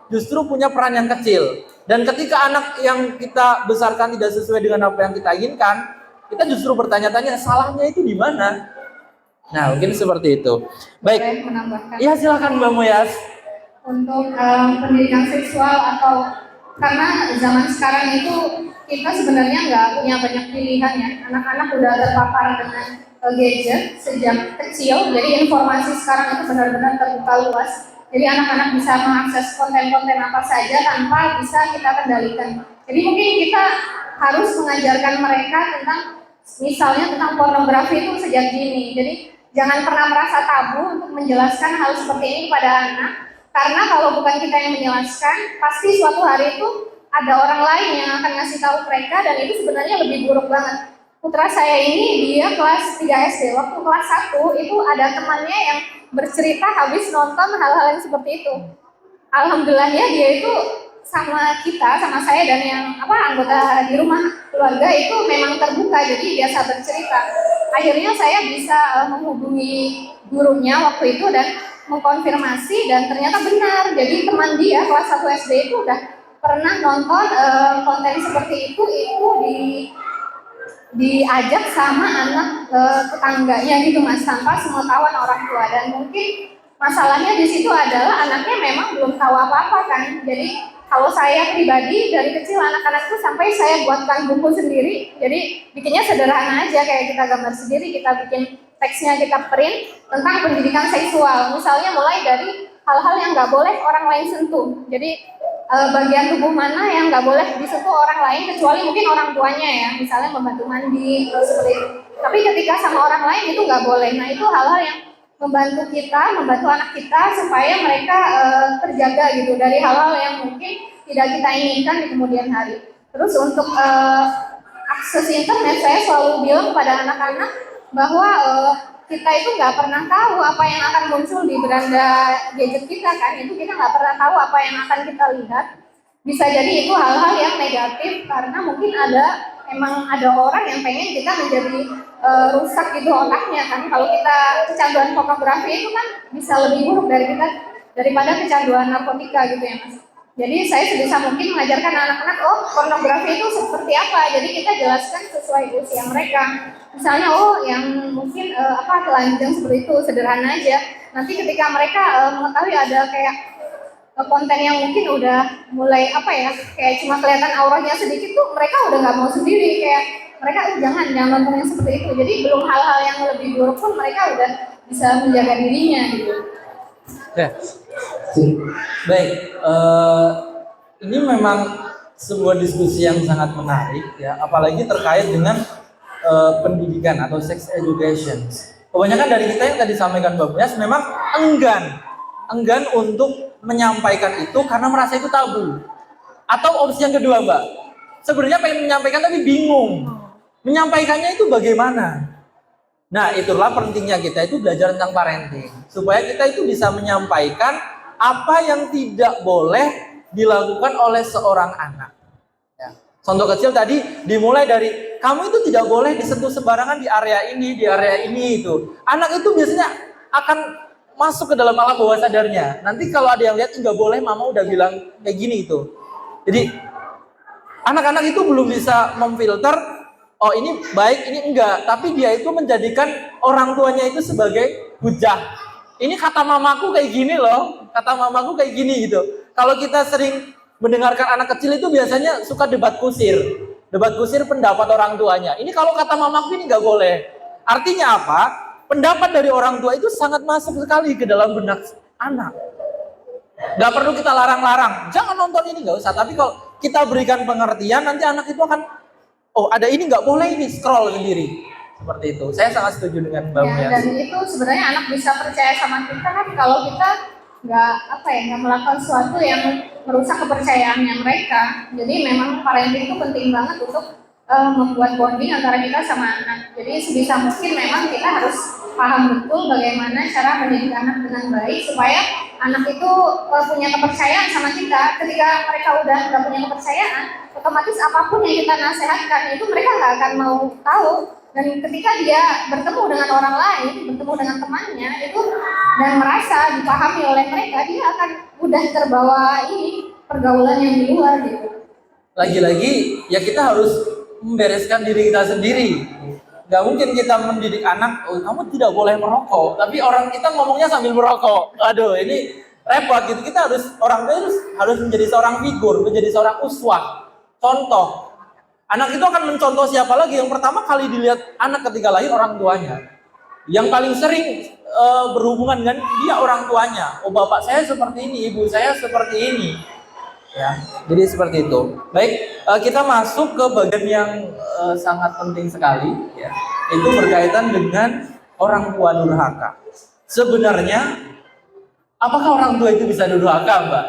justru punya peran yang kecil. Dan ketika anak yang kita besarkan tidak sesuai dengan apa yang kita inginkan, kita justru bertanya-tanya salahnya itu di mana. Nah, mungkin seperti itu. Baik. Boleh menambahkan? Iya, silakan Mbak Muyas. Untuk pendidikan seksual, atau karena zaman sekarang itu kita sebenarnya nggak punya banyak pilihan ya. Anak-anak udah terpapar dengan gadget sejak kecil, jadi informasi sekarang itu benar-benar terbuka luas. Jadi anak-anak bisa mengakses konten-konten apa saja tanpa bisa kita kendalikan. Jadi mungkin kita harus mengajarkan mereka tentang, misalnya tentang pornografi itu sejak dini. Jadi jangan pernah merasa tabu untuk menjelaskan hal seperti ini kepada anak. Karena kalau bukan kita yang menjelaskan, pasti suatu hari itu ada orang lain yang akan ngasih tahu mereka, dan itu sebenarnya lebih buruk banget. Putra saya ini, dia kelas 3 SD, waktu kelas 1 itu ada temannya yang bercerita habis nonton hal-hal yang seperti itu. Alhamdulillahnya dia itu sama kita, sama saya dan yang anggota di rumah keluarga itu memang terbuka, jadi biasa bercerita. Akhirnya saya bisa menghubungi gurunya waktu itu dan mengkonfirmasi, dan ternyata benar. Jadi teman dia kelas 1 SD itu udah pernah nonton konten seperti itu diajak sama anak tetangganya gitu Mas, tanpa sepengetahuan orang tua. Dan mungkin masalahnya di situ adalah anaknya memang belum tahu apa-apa kan. Jadi kalau saya pribadi dari kecil anak-anak itu sampai saya buatkan buku sendiri. Jadi bikinnya sederhana aja, kayak kita gambar sendiri, kita bikin teksnya, kita print tentang pendidikan seksual. Misalnya mulai dari hal-hal yang nggak boleh orang lain sentuh. Jadi bagian tubuh mana yang nggak boleh disentuh orang lain kecuali mungkin orang tuanya ya, misalnya membantu mandi seperti itu. Tapi ketika sama orang lain itu nggak boleh. Nah itu hal-hal yang membantu kita, membantu anak kita supaya mereka terjaga gitu dari hal-hal yang mungkin tidak kita inginkan di kemudian hari. Terus untuk akses internet, saya selalu bilang kepada anak-anak bahwa kita itu nggak pernah tahu apa yang akan muncul di beranda gadget kita kan. Itu kita nggak pernah tahu apa yang akan kita lihat. Bisa jadi itu hal-hal yang negatif karena mungkin emang ada orang yang pengen kita menjadi rusak gitu otaknya kan. Kalau kita kecanduan pornografi itu kan bisa lebih buruk daripada kecanduan narkotika gitu ya Mas. Jadi saya sebisa mungkin mengajarkan anak-anak, oh pornografi itu seperti apa. Jadi kita jelaskan sesuai usia mereka. Misalnya oh yang mungkin telanjang seperti itu, sederhana aja. Nanti ketika mereka mengetahui ada kayak konten yang mungkin udah mulai kayak cuma kelihatan auranya sedikit tuh, mereka udah nggak mau sendiri, kayak mereka jangan nonton yang seperti itu. Jadi belum hal-hal yang lebih buruk pun mereka udah bisa menjaga dirinya gitu. Ya. Baik, ini memang sebuah diskusi yang sangat menarik ya, apalagi terkait dengan pendidikan atau sex education. Kebanyakan dari kita yang tadi sampaikan Mbak Muyas memang enggan untuk menyampaikan itu karena merasa itu tabu. Atau opsi yang kedua Mbak, sebenarnya pengen menyampaikan tapi bingung menyampaikannya itu bagaimana. Nah itulah pentingnya kita itu belajar tentang parenting, supaya kita itu bisa menyampaikan apa yang tidak boleh dilakukan oleh seorang anak ya. Contoh kecil tadi dimulai dari kamu itu tidak boleh disentuh sembarangan di area ini itu. Anak itu biasanya akan masuk ke dalam alam bawah sadarnya. Nanti kalau ada yang lihat nggak boleh, mama udah bilang kayak gini itu. Jadi anak-anak itu belum bisa memfilter oh ini baik, ini enggak. Tapi dia itu menjadikan orang tuanya itu sebagai hujah. Ini kata mamaku kayak gini loh, kata mamaku kayak gini gitu. Kalau kita sering mendengarkan anak kecil itu biasanya suka debat kusir pendapat orang tuanya. Ini kalau kata mamaku ini nggak boleh. Artinya apa? Pendapat dari orang tua itu sangat masuk sekali ke dalam benak anak. Nggak perlu kita larang-larang, jangan nonton ini, nggak usah. Tapi kalau kita berikan pengertian, nanti anak itu akan oh ada ini nggak boleh, ini scroll sendiri seperti itu. Saya sangat setuju dengan Mbak Muyas. Dan itu sebenarnya anak bisa percaya sama kita kan kalau kita nggak melakukan sesuatu yang merusak kepercayaannya mereka. Jadi memang parenting itu penting banget untuk membuat bonding antara kita sama anak. Jadi sebisa mungkin memang kita harus paham betul bagaimana cara mendidik anak dengan baik supaya anak itu punya kepercayaan sama kita. Ketika mereka udah nggak punya kepercayaan, otomatis apapun yang kita nasihatkan itu mereka nggak akan mau tahu. Dan ketika dia bertemu dengan orang lain, bertemu dengan temannya itu dan merasa dipahami oleh mereka, dia akan mudah terbawa pergaulan yang di luar gitu. Lagi-lagi ya kita harus membereskan diri kita sendiri. Nggak mungkin kita mendidik anak, oh kamu tidak boleh merokok, tapi orang kita ngomongnya sambil merokok. Aduh, ini repot gitu. Kita orang tua harus menjadi seorang figur, menjadi seorang uswah, contoh. Anak itu akan mencontoh siapa lagi? Yang pertama kali dilihat anak ketika lahir orang tuanya. Yang paling sering berhubungan dengan dia orang tuanya. Oh bapak saya seperti ini, ibu saya seperti ini. Ya, jadi seperti itu. Baik, kita masuk ke bagian yang sangat penting sekali, ya, itu berkaitan dengan orang tua durhaka. Sebenarnya, apakah orang tua itu bisa durhaka, Mbak?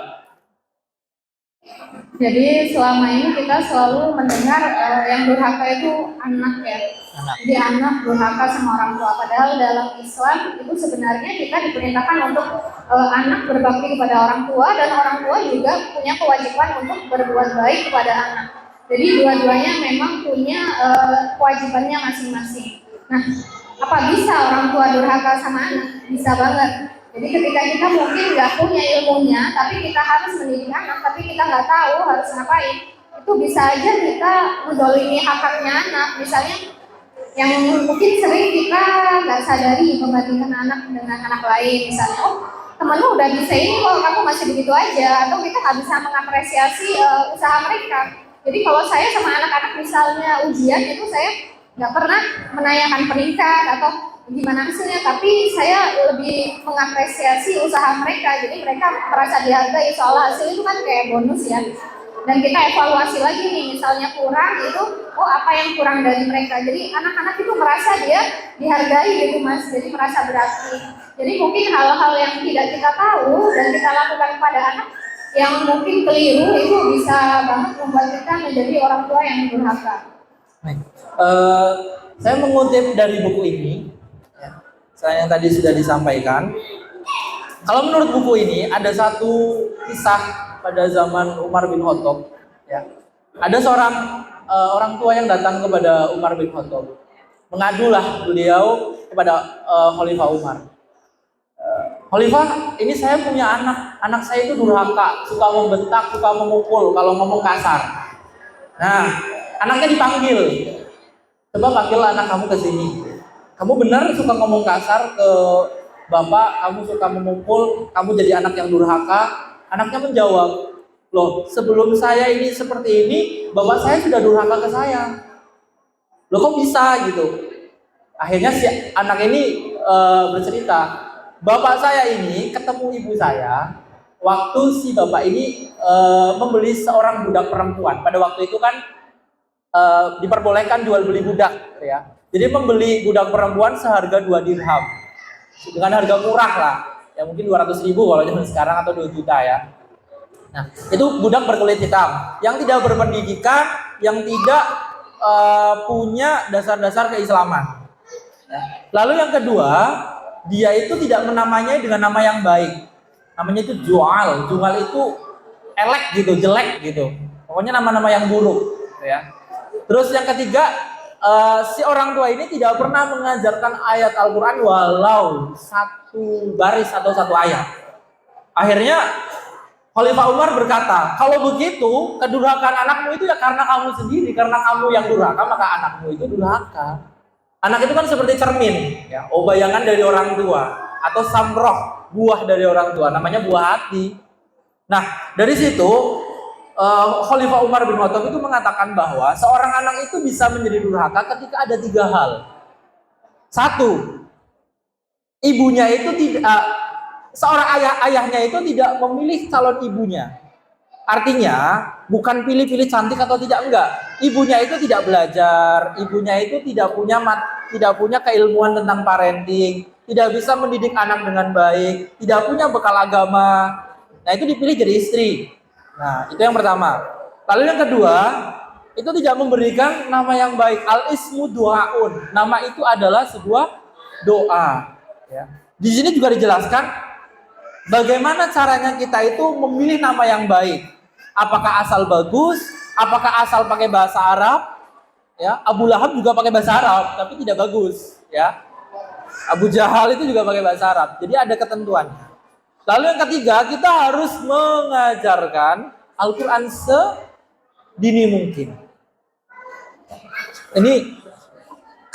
Jadi selama ini kita selalu mendengar yang durhaka itu anak ya. Jadi anak durhaka sama orang tua. Padahal dalam Islam itu sebenarnya kita diperintahkan untuk anak berbakti kepada orang tua dan orang tua juga punya kewajiban untuk berbuat baik kepada anak. Jadi dua-duanya memang punya kewajibannya masing-masing. Nah, apa bisa orang tua durhaka sama anak? Bisa banget. Jadi ketika kita mungkin nggak punya ilmunya, tapi kita harus mendidik anak, tapi kita nggak tahu harus ngapain, itu bisa aja kita mendolimi hak-haknya anak. Misalnya yang mungkin sering kita nggak sadari membandingkan anak dengan anak lain, misalnya temen lu udah bisa ini kok, kamu masih begitu aja, atau kita nggak bisa mengapresiasi usaha mereka. Jadi kalau saya sama anak-anak misalnya ujian itu saya nggak pernah menanyakan peringkat atau gimana hasilnya, tapi saya lebih mengapresiasi usaha mereka. Jadi mereka merasa dihargai, soal hasil itu kan kayak bonus ya. Dan kita evaluasi lagi nih, misalnya kurang itu, oh apa yang kurang dari mereka. Jadi anak-anak itu merasa dia dihargai gitu mas, jadi merasa berarti. Jadi mungkin hal-hal yang tidak kita tahu dan kita lakukan pada anak yang mungkin keliru itu bisa banget membuat kita menjadi orang tua yang durhaka. Baik. Saya mengutip dari buku ini, ya, saya yang tadi sudah disampaikan. Kalau menurut buku ini ada satu kisah pada zaman Umar bin Khattab. Ya, ada seorang orang tua yang datang kepada Umar bin Khattab, mengadulah beliau kepada Khalifah Umar. Khalifah, ini saya punya anak saya itu durhaka, suka membentak, suka memukul, kalau ngomong kasar. Nah, anaknya dipanggil. Coba panggil anak kamu ke sini. Kamu benar suka ngomong kasar ke bapak, kamu suka memukul, kamu jadi anak yang durhaka. Anaknya menjawab, loh sebelum saya ini seperti ini, bapak saya sudah durhaka ke saya. Loh kok bisa gitu? Akhirnya si anak ini bercerita, bapak saya ini ketemu ibu saya waktu si bapak ini membeli seorang budak perempuan. Pada waktu itu kan diperbolehkan jual beli budak, ya. Jadi membeli budak perempuan seharga 2 dirham, dengan harga murah lah, ya mungkin 200.000 kalau zaman sekarang atau 2 juta ya. Nah, itu budak berkulit hitam, yang tidak berpendidikan, yang tidak punya dasar-dasar keislaman. Ya. Lalu yang kedua, dia itu tidak menamainya dengan nama yang baik, namanya itu jual itu elek gitu, jelek gitu, pokoknya nama-nama yang buruk, ya. Terus yang ketiga, si orang tua ini tidak pernah mengajarkan ayat Al-Quran walau satu baris atau satu ayat. Akhirnya Khalifah Umar berkata, kalau begitu kedurhakaan anakmu itu ya karena kamu sendiri, karena kamu yang durhaka maka anakmu itu durhaka. Anak itu kan seperti cermin, ya, bayangan dari orang tua, atau samroh, buah dari orang tua, namanya buah hati. Nah, dari situ Khalifah Umar bin Khattab itu mengatakan bahwa seorang anak itu bisa menjadi durhaka ketika ada 3 hal. 1, ibunya itu tidak, seorang ayahnya itu tidak memilih calon ibunya. Artinya bukan pilih-pilih cantik atau enggak. Ibunya itu tidak belajar, ibunya itu tidak punya keilmuan tentang parenting, tidak bisa mendidik anak dengan baik, tidak punya bekal agama. Nah, itu dipilih jadi istri. Nah, itu yang pertama. Lalu yang kedua, itu tidak memberikan nama yang baik. Al-ismu du'aun. Nama itu adalah sebuah doa. Ya. Di sini juga dijelaskan bagaimana caranya kita itu memilih nama yang baik. Apakah asal bagus? Apakah asal pakai bahasa Arab? Ya, Abu Lahab juga pakai bahasa Arab, tapi tidak bagus. Ya, Abu Jahal itu juga pakai bahasa Arab. Jadi ada ketentuannya. Lalu yang ketiga, kita harus mengajarkan Al-Quran sedini mungkin. Ini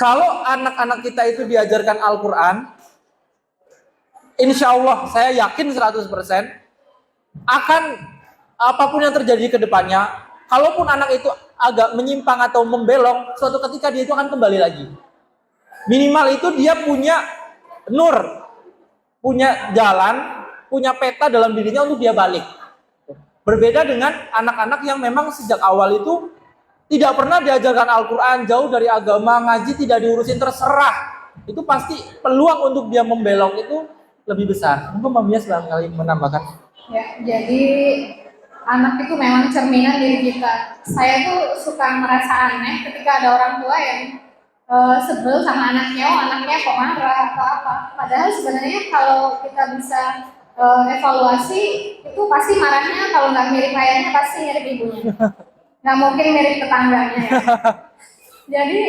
kalau anak-anak kita itu diajarkan Al-Quran, insya Allah saya yakin 100% akan apapun yang terjadi ke depannya, kalaupun anak itu agak menyimpang atau membelok, suatu ketika dia itu akan kembali lagi. Minimal itu dia punya nur, punya jalan, punya peta dalam dirinya untuk dia balik. Berbeda dengan anak-anak yang memang sejak awal itu tidak pernah diajarkan Al-Quran, jauh dari agama, ngaji tidak diurusin, terserah. Itu pasti peluang untuk dia membelok itu lebih besar. Mungkin Mbak Mia sekali menambahkan. Ya, jadi anak itu memang cerminan diri kita. Saya tuh suka merasa aneh ketika ada orang tua yang sebel sama anaknya, anaknya kok marah atau apa. Padahal sebenarnya kalau kita bisa evaluasi, itu pasti marahnya kalau nggak mirip ayahnya pasti mirip ibunya, nggak mungkin mirip tetangganya ya. Jadi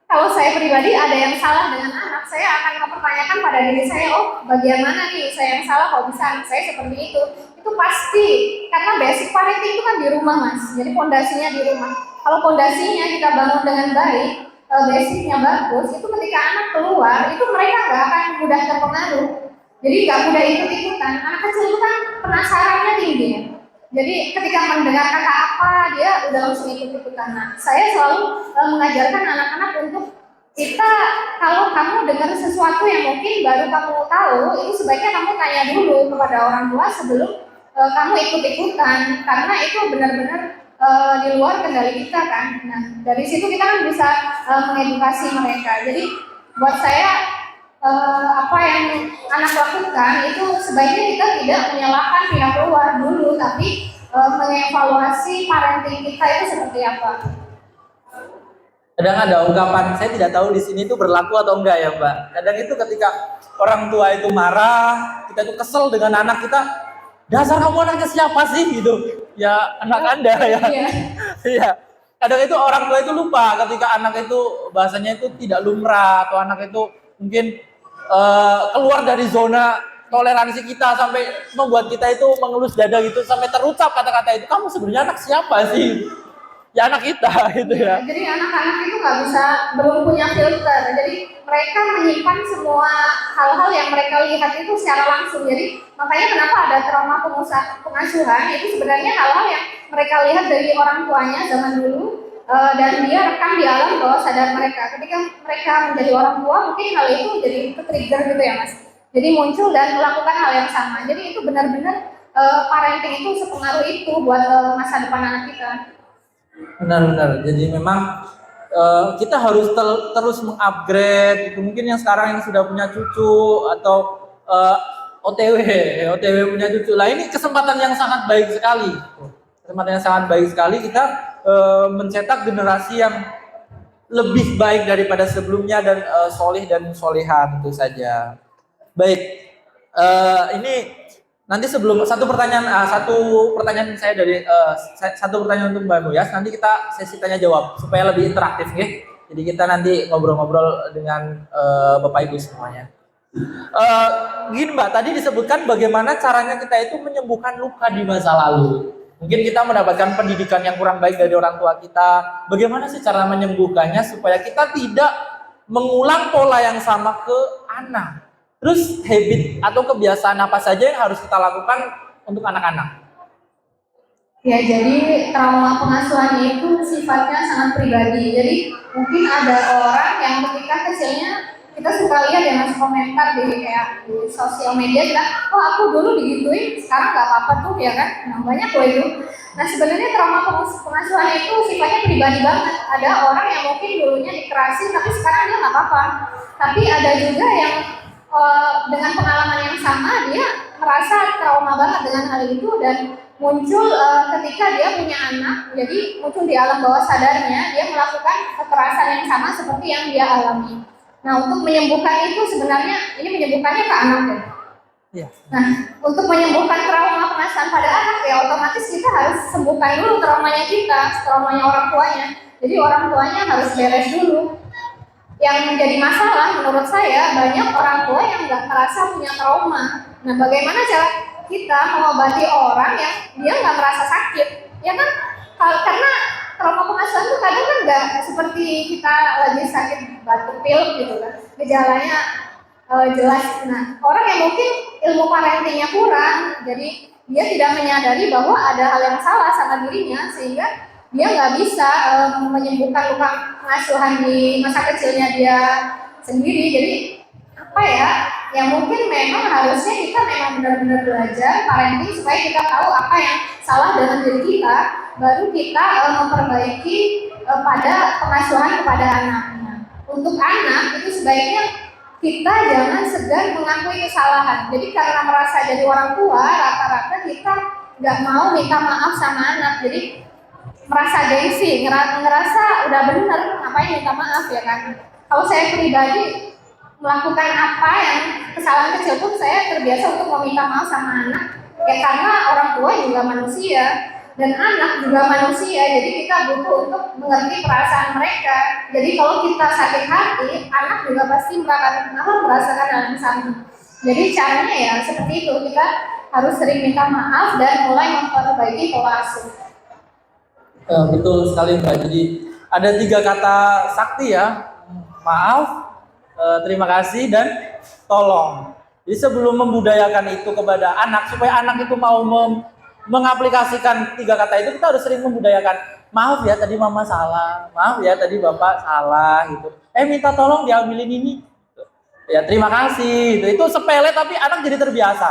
kalau saya pribadi ada yang salah dengan anak, saya akan mempertanyakan pada diri saya, oh bagian mana nih saya yang salah kalau bisa anak saya seperti itu. Itu pasti, karena basic parenting itu kan di rumah mas, jadi fondasinya di rumah. Kalau fondasinya kita bangun dengan baik, basicnya bagus, itu ketika anak keluar, itu mereka nggak akan mudah terpengaruh. Jadi nggak mudah ikut-ikutan. Anak kecil itu kan penasarannya tinggi ya. Jadi ketika mendengar kata apa, dia udah langsung ikut-ikutan. Nah, saya selalu mengajarkan anak-anak untuk kita, kalau kamu dengar sesuatu yang mungkin baru kamu tahu, itu sebaiknya kamu tanya dulu kepada orang tua sebelum kamu ikut-ikutan, karena itu benar-benar di luar kendali kita kan. Nah, dari situ kita kan bisa mengedukasi mereka. Jadi buat saya apa yang anak lakukan itu sebaiknya kita tidak menyalahkan pihak luar dulu, tapi mengevaluasi parenting kita itu seperti apa. Kadang ada ungkapan, saya tidak tahu di sini itu berlaku atau enggak ya Mbak. Kadang itu ketika orang tua itu marah, kita itu kesel dengan anak kita, dasar kamu anaknya siapa sih gitu. Ya anak Anda ya. Iya. Iya. Kadang itu orang tua itu lupa ketika anak itu bahasanya itu tidak lumrah, atau anak itu mungkin keluar dari zona toleransi kita sampai membuat kita itu mengelus dada gitu, sampai terucap kata-kata itu, kamu sebenarnya anak siapa sih? Ya anak kita gitu ya. Jadi anak-anak itu nggak bisa, belum punya filter. Jadi mereka menyimpan semua hal-hal yang mereka lihat itu secara langsung. Jadi makanya kenapa ada trauma pengasuhan, itu sebenarnya hal-hal yang mereka lihat dari orang tuanya zaman dulu, dan dia rekam di alam bawah sadar mereka. Ketika mereka menjadi orang tua, mungkin hal itu jadi ke-trigger gitu ya Mas. Jadi muncul dan melakukan hal yang sama. Jadi itu benar-benar parenting itu sepengaruh itu buat masa depan anak kita. Benar-benar. Jadi memang kita harus terus mengupgrade. Itu mungkin yang sekarang yang sudah punya cucu atau OTW punya cucu. Lah ini kesempatan yang sangat baik sekali. Kesempatan yang sangat baik sekali kita mencetak generasi yang lebih baik daripada sebelumnya dan solih dan solihah tentu saja. Baik, ini nanti sebelum satu pertanyaan saya dari satu pertanyaan untuk Mbak Muyas, nanti kita sesi tanya jawab supaya lebih interaktif ya. Jadi kita nanti ngobrol-ngobrol dengan Bapak Ibu semuanya. Gini Mbak, tadi disebutkan bagaimana caranya kita itu menyembuhkan luka di masa lalu. Mungkin kita mendapatkan pendidikan yang kurang baik dari orang tua kita. Bagaimana sih cara menyembuhkannya supaya kita tidak mengulang pola yang sama ke anak? Terus habit atau kebiasaan apa saja yang harus kita lakukan untuk anak-anak? Ya, jadi trauma pengasuhan itu sifatnya sangat pribadi. Jadi mungkin ada orang yang ketika kecilnya kita suka lihat ya Mas, komentar di kayak di sosial media bilang, oh aku dulu digituin, sekarang nggak apa-apa tuh ya kan. Nah, banyak loh itu. Nah sebenarnya trauma pengasuhan itu sifatnya pribadi banget. Ada orang yang mungkin dulunya dikerasin tapi sekarang dia nggak apa-apa. Tapi ada juga yang dengan pengalaman yang sama dia merasa trauma banget dengan hal itu dan muncul ketika dia punya anak, jadi muncul di alam bawah sadarnya dia melakukan kekerasan yang sama seperti yang dia alami. Nah untuk menyembuhkan itu sebenarnya ini menyembuhkannya ke anak ya. Iya. Nah untuk menyembuhkan trauma pengasuhan pada anak ya otomatis kita harus sembuhkan dulu traumanya kita, traumanya orang tuanya. Jadi orang tuanya harus beres dulu. Yang menjadi masalah menurut saya banyak orang tua yang nggak merasa punya trauma. Nah bagaimana cara kita mengobati orang yang dia nggak merasa sakit, ya kan? Karena trauma pengasuhan itu kadang kan nggak seperti kita lagi sakit batuk pilek gitu kan, gejalanya jelas. Nah orang yang mungkin ilmu parentingnya kurang, jadi dia tidak menyadari bahwa ada hal yang salah sama dirinya sehingga dia nggak bisa menyembuhkan luka pengasuhan di masa kecilnya dia sendiri. Jadi apa ya, yang mungkin memang harusnya kita memang benar-benar belajar parenting supaya kita tahu apa yang salah dengan diri kita, baru kita memperbaiki pada pengasuhan kepada anaknya. Untuk anak itu sebaiknya kita jangan segan mengakui kesalahan. Jadi karena merasa jadi orang tua, rata-rata kita nggak mau minta maaf sama anak. Jadi merasa gengsi, ngerasa udah bener, ngapain minta maaf ya kan. Kalau saya pribadi melakukan apa yang kesalahan kecil pun saya terbiasa untuk meminta maaf sama anak ya, karena orang tua juga manusia dan anak juga manusia, jadi kita butuh untuk mengerti perasaan mereka. Jadi kalau kita sakit hati, anak juga pasti merasakan hal yang sama. Jadi caranya ya seperti itu, kita harus sering minta maaf dan mulai memperbaiki pola asuh. Betul sekali Mbak. Jadi ada 3 kata sakti ya, maaf, terima kasih dan tolong. Jadi sebelum membudayakan itu kepada anak, supaya anak itu mau mengaplikasikan 3 kata itu, kita harus sering membudayakan. Maaf ya tadi mama salah, maaf ya tadi bapak salah gitu. Minta tolong diambilin ini. Ya terima kasih. Itu sepele tapi anak jadi terbiasa.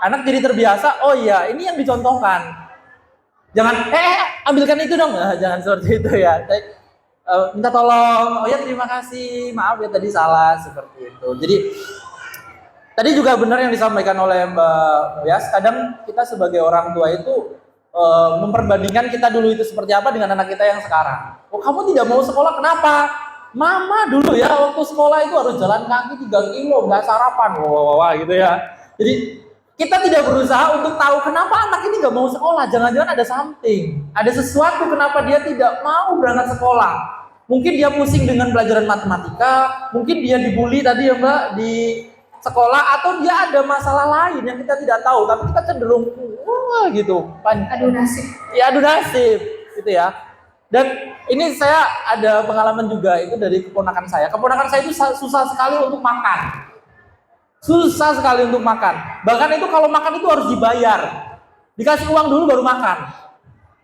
Anak jadi terbiasa. Oh iya, ini yang dicontohkan. Jangan ambilkan itu dong. Nah, jangan seperti itu ya. Minta tolong. Oh ya terima kasih. Maaf ya tadi salah seperti itu. Jadi tadi juga benar yang disampaikan oleh Mbak Yas. Kadang kita sebagai orang tua itu memperbandingkan kita dulu itu seperti apa dengan anak kita yang sekarang. Oh kamu tidak mau sekolah kenapa? Mama dulu ya waktu sekolah itu harus jalan kaki 3 kilo, nggak sarapan, wah gitu ya. Jadi kita tidak berusaha untuk tahu kenapa anak ini nggak mau sekolah. Jangan-jangan ada something, ada sesuatu kenapa dia tidak mau berangkat sekolah. Mungkin dia pusing dengan pelajaran matematika, mungkin dia dibully tadi ya Mbak di sekolah, atau dia ada masalah lain yang kita tidak tahu. Tapi kita cenderung wah gitu, Adu nasib. Ya adu nasib, gitu ya. Dan ini saya ada pengalaman juga itu dari keponakan saya. Keponakan saya itu susah sekali untuk makan. Susah sekali untuk makan. Bahkan itu kalau makan itu harus dibayar. Dikasih uang dulu baru makan.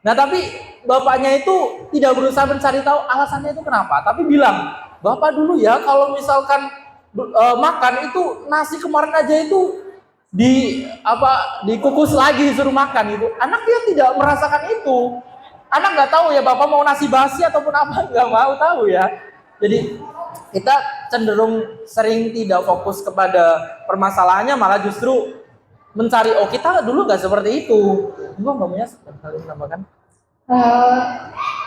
Nah tapi bapaknya itu tidak berusaha mencari tahu alasannya itu kenapa. Tapi bilang, bapak dulu ya kalau misalkan makan itu nasi kemarin aja itu dikukus lagi disuruh makan gitu. Anak dia tidak merasakan itu. Anak nggak tahu ya bapak mau nasi basi ataupun apa, nggak mau tahu ya. Jadi kita cenderung sering tidak fokus kepada permasalahannya, malah justru mencari kita dulu nggak seperti itu. Enggak punya sekali menambahkan.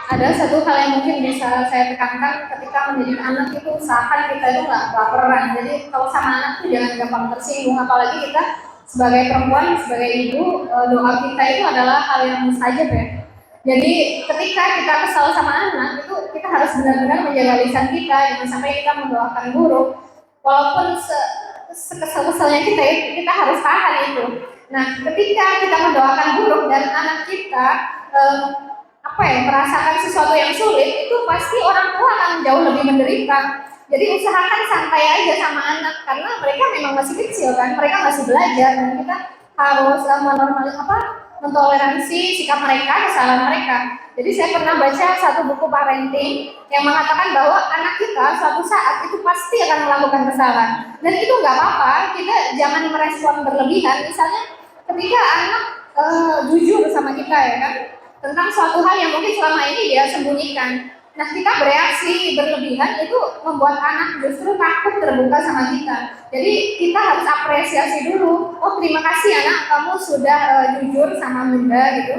Ada satu hal yang mungkin bisa saya tekankan ketika mendidik anak itu, usahakan kita itu nggak baperan. Jadi kalau sama anak itu jangan gampang tersinggung, apalagi kita sebagai perempuan, sebagai ibu, doa kita itu adalah hal yang mustajab ya. Jadi ketika kita kesal sama anak itu kita harus benar-benar menjaga lisan kita, jangan sampai kita mendoakan buruk. Walaupun sekesal-kesalnya kita harus tahan itu. Nah, ketika kita mendoakan buruk dan anak kita merasakan sesuatu yang sulit, itu pasti orang tua akan jauh lebih menderita. Jadi usahakan santai aja sama anak karena mereka memang masih kecil kan, mereka masih belajar dan kita harus mentoleransi sikap mereka, kesalahan mereka. Jadi saya pernah baca satu buku parenting yang mengatakan bahwa anak kita suatu saat itu pasti akan melakukan kesalahan. Dan itu nggak apa-apa, kita jangan merespon berlebihan. Misalnya ketika anak jujur sama kita ya kan, tentang suatu hal yang mungkin selama ini dia sembunyikan. Nah kita bereaksi berlebihan itu membuat anak justru takut terbuka sama kita. Jadi kita harus apresiasi dulu. Oh terima kasih anak, kamu sudah jujur sama bunda gitu.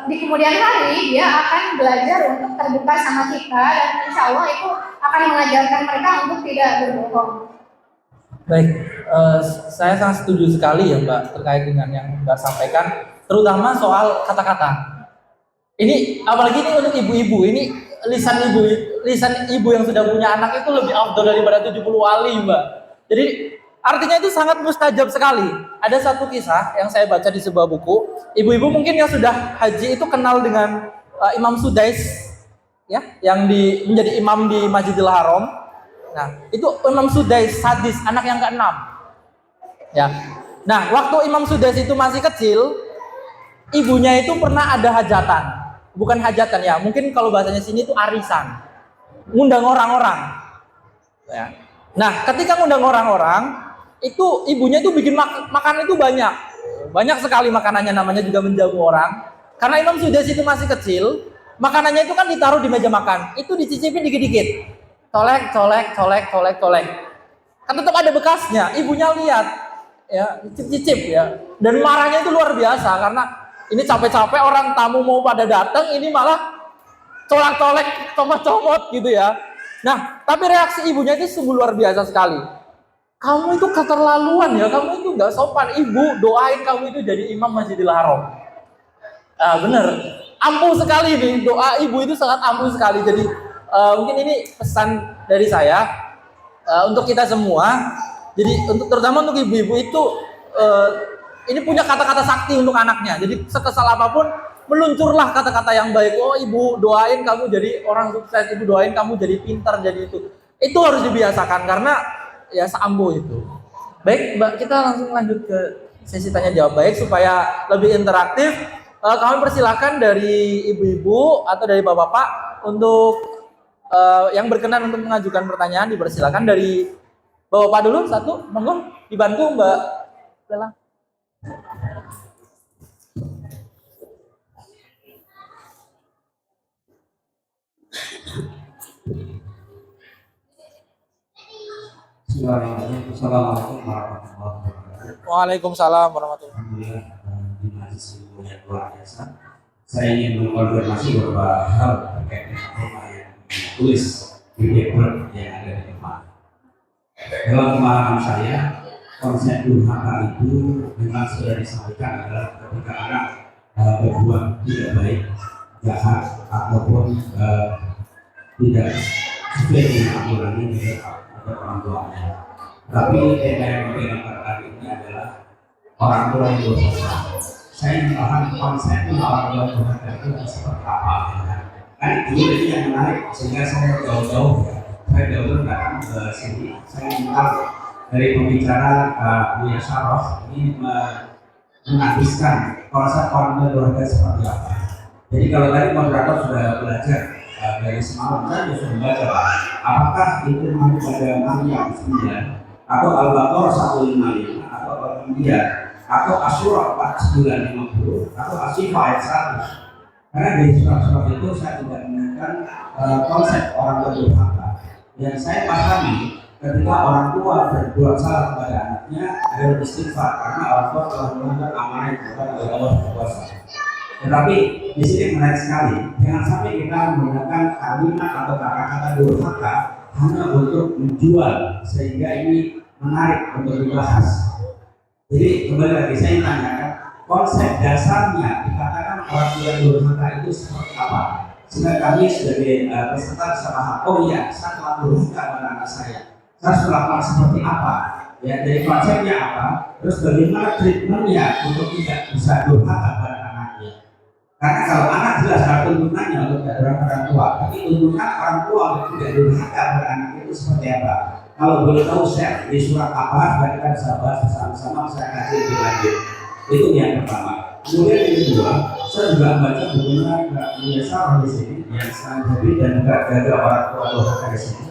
Di kemudian hari dia akan belajar untuk terbuka sama kita dan insya Allah itu akan mengajarkan mereka untuk tidak berbohong. Baik, saya sangat setuju sekali ya Mbak terkait dengan yang Mbak sampaikan, terutama soal kata-kata. Ini apalagi ini untuk ibu-ibu, ini lisan ibu yang sudah punya anak itu lebih afdal daripada 70 wali Mbak. Jadi artinya itu sangat mustajab sekali. Ada satu kisah yang saya baca di sebuah buku. Ibu-ibu mungkin yang sudah haji itu kenal dengan Imam Sudais ya, yang menjadi imam di Masjidil Haram. Nah, itu Imam Sudais sadis, anak yang ke-6. Ya. Nah, waktu Imam Sudais itu masih kecil, ibunya itu pernah ada hajatan. Bukan hajatan ya, mungkin kalau bahasanya sini itu arisan. Ngundang orang-orang. Ya. Nah, ketika ngundang orang-orang, itu ibunya itu bikin makanan itu banyak. Banyak sekali makanannya, namanya juga menjamu orang. Karena Imam Sudais itu masih kecil, makanannya itu kan ditaruh di meja makan. Itu dicicipin dikit-dikit. Colek. Kan tetap ada bekasnya. Ibunya lihat, ya, cicip ya. Dan marahnya itu luar biasa karena ini capek-capek orang tamu mau pada datang, ini malah colek-colek, comot-comot gitu ya. Nah, tapi reaksi ibunya itu sungguh luar biasa sekali. Kamu itu keterlaluan ya, kamu itu nggak sopan. Ibu doain kamu itu jadi imam Masjidil Haram. Bener, ampuh sekali nih, doa ibu itu sangat ampuh sekali. Jadi mungkin ini pesan dari saya untuk kita semua. Jadi terutama untuk ibu-ibu itu ini punya kata-kata sakti untuk anaknya. Jadi sekesal apapun meluncurlah kata-kata yang baik. Oh ibu doain kamu jadi orang sukses, ibu doain kamu jadi pintar, jadi itu. Itu harus dibiasakan karena ya seambo itu. Baik, Mbak, kita langsung lanjut ke sesi tanya jawab baik supaya lebih interaktif. Kami persilakan dari ibu-ibu atau dari bapak-bapak untuk yang berkenan untuk mengajukan pertanyaan dipersilakan. Dari bapak-bapak dulu satu, monggo dibantu Mbak Bella. Assalamualaikum warahmatullahi wabarakatuh. Waalaikumsalam warahmatullahi wabarakatuh. Alhamdulillah di majelis ilmu yang luar biasa. Saya ingin mengkonfirmasi beberapa hal terkait dengan tema yang ditulis di paper yang ada di depan. Dalam pemahaman saya, konsep durhaka itu memang sudah disampaikan adalah ketika anak berbuat tidak baik, jahat ataupun tidak sesuai dengan aturan ini ada orang tuanya. Tapi tema yang berbeda pada ini adalah orang tua yang berdosa. Saya ingin paham konsepnya orang tua yang berdosa itu seperti apa. Kan dulu ini yang menarik sehingga saya jauh-jauh datang ke sini. Saya minta dari pembicara Buya Saroh ini menghabiskan konsep orang tua yang berdosa seperti apa. Jadi kalau tadi moderator sudah belajar dari semalam saya sudah membaca apakah itu mengacu pada Maryam 9 atau Al-Baqarah 155 atau Al-Anbiya atau Asyura 4950 atau Asy-Syifa ayat 100. Karena di surat-surat itu saya tidak menemukan konsep orang tua durhaka. Yang saya pahami ketika orang tua berbuat salah kepada anaknya adalah istighfar karena orang tua telah melanggar amanah yang diberikan oleh Allah Berkuasa. Tetapi di sini menarik sekali, jangan sampai kita menggunakan kalimat atau kata-kata durhaka hanya untuk menjual sehingga ini menarik untuk dibahas. Jadi kembali lagi saya tanyakan konsep dasarnya dikatakan orang tua durhaka itu seperti apa? Sehingga kami sebagai peserta bisa paham. Oh iya, saya telah durhaka pada anak saya. Saya harus melakukan seperti apa? Ya dari konsepnya apa? Terus bagaimana treatmentnya untuk tidak bisa durhaka pada anaknya? Karena kalau anak jelas ada tuntunannya untuk tidak durhaka orang tua, tapi tuntunan orang tua untuk tidak durhaka pada anak itu seperti apa? Kalau boleh tahu share di surat apa, supaya kita bisa bahas bersama-sama, saya kasih lebih lanjut. Itu yang pertama. Kemudian yang kedua, saya juga membaca bukunya Mbak Buya Saroh di sini yang sekarang jadi dan juga jaga orang tua durhaka di sini.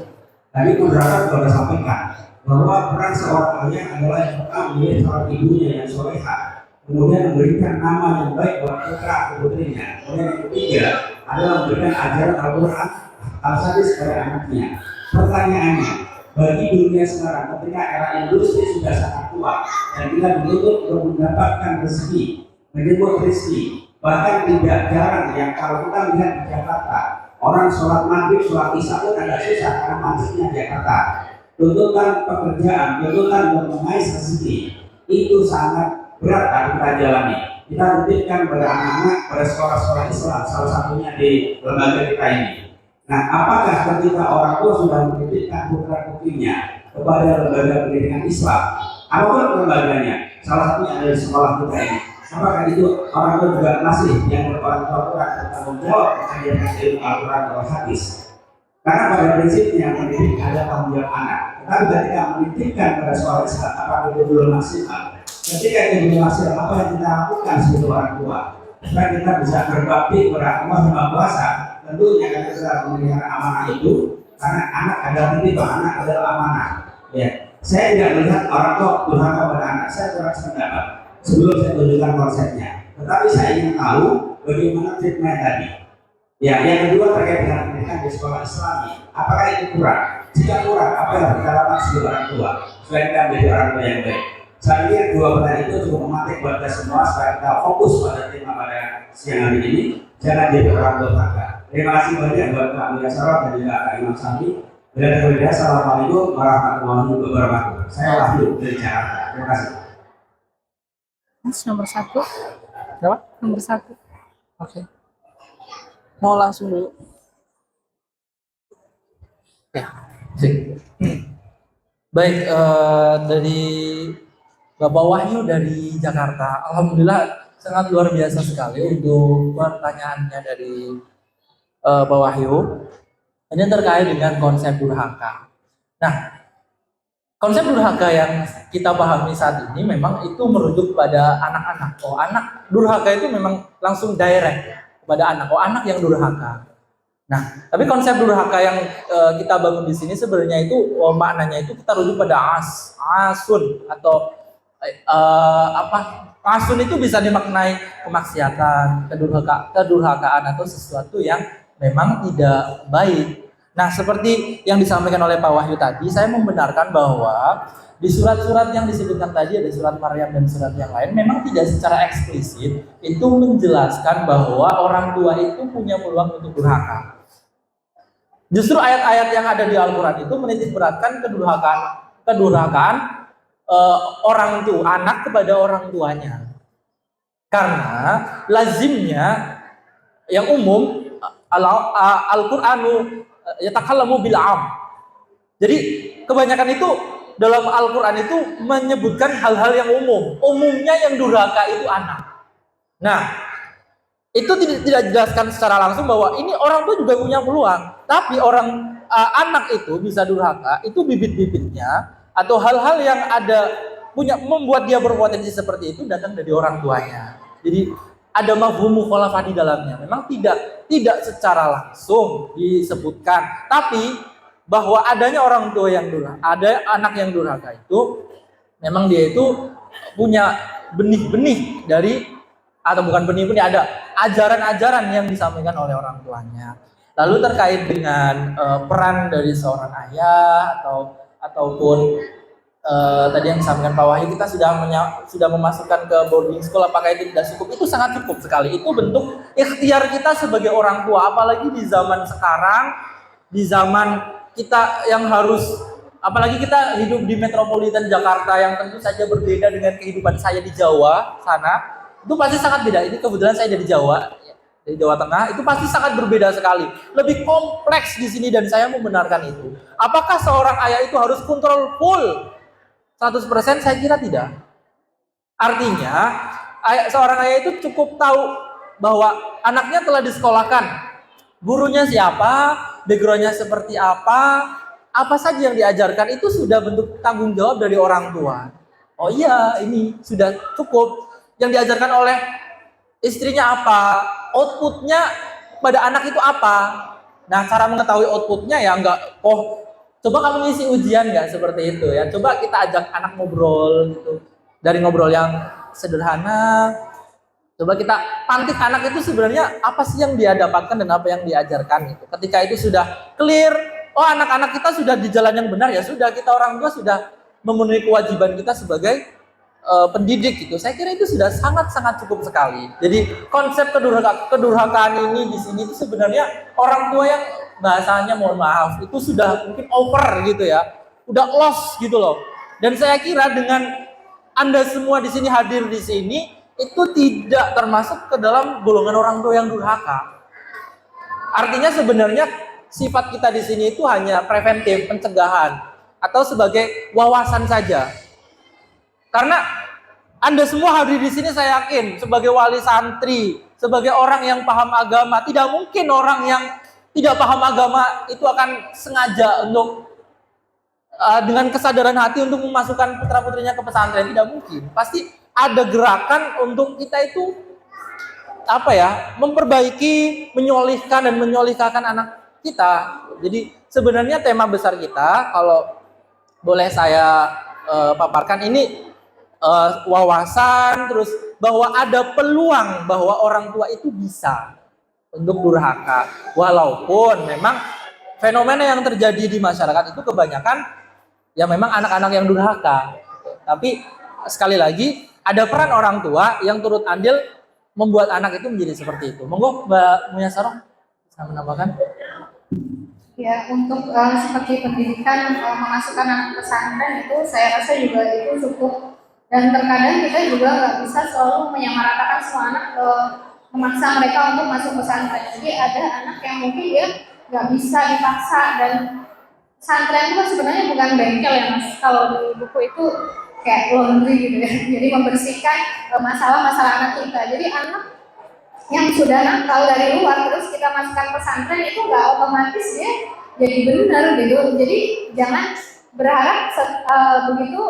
Tadi moderator sudah sampaikan bahwa peran seorang ayah adalah yang pertama menjadi seorang ibunya yang solehah, kemudian memberikan nama yang baik buat putra putrinya. Kemudian yang ketiga adalah memberikan ajaran Al-Quran al-Sadis kepada anaknya. Pertanyaannya, bagi dunia sekarang ketika era industri sudah sangat kuat dan kita menuntut untuk mendapatkan rezeki, menyebut rezeki, bahkan tidak jarang yang kalau kita melihat di Jakarta orang sholat maghrib, sholat isya pun agak susah karena macetnya Jakarta. Tuntutan pekerjaan, tuntutan untuk mengais rezeki itu sangat berat harus kita jalani. Kita titipkan pada anak-anak pada sekolah-sekolah Islam, salah satunya di lembaga kita ini. Nah, apakah ketika orang tua sudah menitipkan putra putrinya kepada lembaga pendidikan Islam, apapun lembaganya, salah satunya ada di sekolah kita ini, apakah itu orang tua juga masih yang orang tua kurang bertanggung jawab mengajarkan ilmu Al-Quran atau hadis? Karena pada prinsipnya mendidik adalah tanggung jawab anak. Tetapi ketika menitipkan pada sekolah Islam, apakah itu belum maksimal? Ketika itu belum maksimal, apa yang kita lakukan sebagai orang tua? Supaya kita bisa berbakti kepada Allah Maha Kuasa. Tentunya kita bisa memelihara amanah itu, karena anak adalah titipan, anak adalah amanah. Ya, saya tidak melihat orang tua durhaka pada anak. Saya kurang sependapat sebelum saya tunjukkan konsepnya. Tetapi saya ingin tahu bagaimana treatment tadi. Ya, yang kedua terkait dengan pendidikan di sekolah Islami, apakah itu kurang? Jika kurang, apa yang harus kita lakukan sebagai orang tua supaya kita menjadi orang tua yang baik? Saya pikir dua pertanyaan itu cukup memantik buat kita semua supaya kita fokus pada tema pada siang hari ini. Jangan jadi orang durhaka. Terima kasih banyak buat Pak Buya Saroh dan juga Kak Imam Sami. Assalamualaikum warahmatullahi wabarakatuh. Saya Wahyu dari Jakarta. Terima kasih. Mas nomor 1. Siapa? Nomor 1. Oke. Mau langsung dulu. Ya, sip. Baik, dari Bapak Wahyu dari Jakarta. Alhamdulillah sangat luar biasa sekali untuk pertanyaannya dari Pak Wahyu. Ini terkait dengan konsep durhaka. Nah, konsep durhaka yang kita pahami saat ini memang itu merujuk pada anak-anak. Oh, anak durhaka itu memang langsung direct kepada anak. Oh, anak yang durhaka. Nah, tapi konsep durhaka yang kita bangun di sini sebenarnya itu maknanya itu kita rujuk pada asun atau apa? Asun itu bisa dimaknai kemaksiatan, kedurhakaan atau sesuatu yang memang tidak baik. Nah, seperti yang disampaikan oleh Pak Wahyu tadi, saya membenarkan bahwa di surat-surat yang disebutkan tadi, ada surat Maryam dan surat yang lain, memang tidak secara eksplisit itu menjelaskan bahwa orang tua itu punya peluang untuk durhaka. Justru ayat-ayat yang ada di Al-Quran itu menitik beratkan kedurhakaan orang tua, anak kepada orang tuanya. Karena lazimnya yang umum Al-Qur'anu yatakallamu bil am. Jadi kebanyakan itu dalam Al-Qur'an itu menyebutkan hal-hal yang umum. Umumnya yang durhaka itu anak. Nah, itu tidak dijelaskan secara langsung bahwa ini orang tua juga punya peluang. Tapi anak itu bisa durhaka, itu bibit-bibitnya atau hal-hal yang membuat dia berpotensi seperti itu datang dari orang tuanya. Jadi ada mafhum mukhalafah di dalamnya. Memang tidak secara langsung disebutkan, tapi bahwa adanya orang tua yang durhaka, ada anak yang durhaka itu memang dia itu punya benih-benih dari, atau bukan benih-benih, ada ajaran-ajaran yang disampaikan oleh orang tuanya. Lalu terkait dengan peran dari seorang ayah ataupun tadi yang disampaikan Pak Wahyu, kita sudah memasukkan ke boarding school, apakah itu tidak cukup? Itu sangat cukup sekali. Itu bentuk ikhtiar kita sebagai orang tua, apalagi di zaman sekarang, di zaman kita yang harus, apalagi kita hidup di metropolitan Jakarta yang tentu saja berbeda dengan kehidupan saya di Jawa sana. Itu pasti sangat beda. Ini kebetulan saya dari Jawa, dari Jawa Tengah, itu pasti sangat berbeda sekali. Lebih kompleks di sini dan saya membenarkan itu. Apakah seorang ayah itu harus kontrol full 100%? Saya kira tidak. Artinya, seorang ayah itu cukup tahu bahwa anaknya telah disekolahkan. Gurunya siapa, backgroundnya seperti apa saja yang diajarkan, itu sudah bentuk tanggung jawab dari orang tua. Oh iya, ini sudah cukup. Yang diajarkan oleh istrinya apa, outputnya pada anak itu apa. Nah, cara mengetahui outputnya ya enggak, coba kamu ngisi ujian nggak seperti itu ya. Coba kita ajak anak ngobrol gitu. Dari ngobrol yang sederhana, coba kita pantik anak itu sebenarnya apa sih yang dia dapatkan dan apa yang diajarkan gitu. Ketika itu sudah clear, oh anak-anak kita sudah di jalan yang benar, ya sudah, kita orang tua sudah memenuhi kewajiban kita sebagai pendidik gitu. Saya kira itu sudah sangat-sangat cukup sekali. Jadi konsep kedurhakaan ini di sini itu sebenarnya orang tua yang bahasanya, mohon maaf, itu sudah mungkin over gitu ya, udah lost gitu loh. Dan saya kira dengan Anda semua di sini hadir di sini itu tidak termasuk ke dalam golongan orang tua yang durhaka. Artinya sebenarnya sifat kita di sini itu hanya preventif, pencegahan, atau sebagai wawasan saja. Karena Anda semua hadir di sini, saya yakin sebagai wali santri, sebagai orang yang paham agama, tidak mungkin orang yang tidak paham agama itu akan sengaja untuk dengan kesadaran hati untuk memasukkan putra-putrinya ke pesantren. Tidak mungkin. Pasti ada gerakan untuk kita itu memperbaiki, menyolihkan dan menyolihkan anak kita. Jadi sebenarnya tema besar kita, kalau boleh saya paparkan ini, wawasan, terus bahwa ada peluang bahwa orang tua itu bisa untuk durhaka, walaupun memang fenomena yang terjadi di masyarakat itu kebanyakan ya memang anak-anak yang durhaka. Tapi sekali lagi ada peran orang tua yang turut andil membuat anak itu menjadi seperti itu. Monggo Mbak Muyasaroh bisa menambahkan. Ya, untuk seperti pendidikan memasukkan anak pesantren itu saya rasa juga itu cukup. Dan terkadang kita juga nggak bisa selalu menyamaratakan semua anak memaksa mereka untuk masuk pesantren. Jadi ada anak yang mungkin dia nggak bisa dipaksa, dan pesantren itu sebenarnya bukan bengkel ya Mas. Kalau di buku itu kayak laundry gitu ya. Jadi membersihkan masalah-masalah anak kita. Jadi anak yang sudah nakal dari luar terus kita masukkan pesantren itu nggak otomatis dia jadi benar gitu. Jadi jangan berharap begitu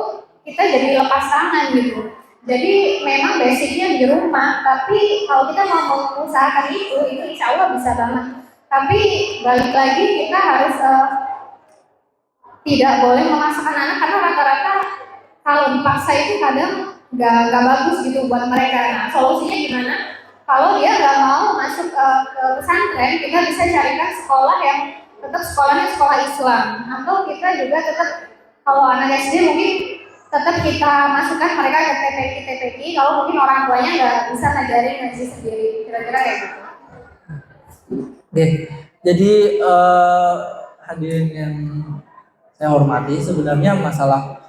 kita jadi lepas tangan gitu. Jadi memang basicnya di rumah, tapi kalau kita mau mengusahakan itu insya Allah bisa banget. Tapi balik lagi kita harus tidak boleh memaksakan anak karena rata-rata kalau dipaksa itu kadang nggak bagus gitu buat mereka. Nah, solusinya gimana? Kalau dia nggak mau masuk ke pesantren, kita bisa carikan sekolah yang tetap sekolahnya sekolah Islam, atau kita juga tetap kalau anak SD mungkin tetap kita masukkan mereka ke TPQ. Kalau mungkin orang tuanya nggak bisa ngajarin ngaji sendiri, kira-kira kayak gitu. Oke, jadi hadirin yang saya hormati, sebenarnya masalah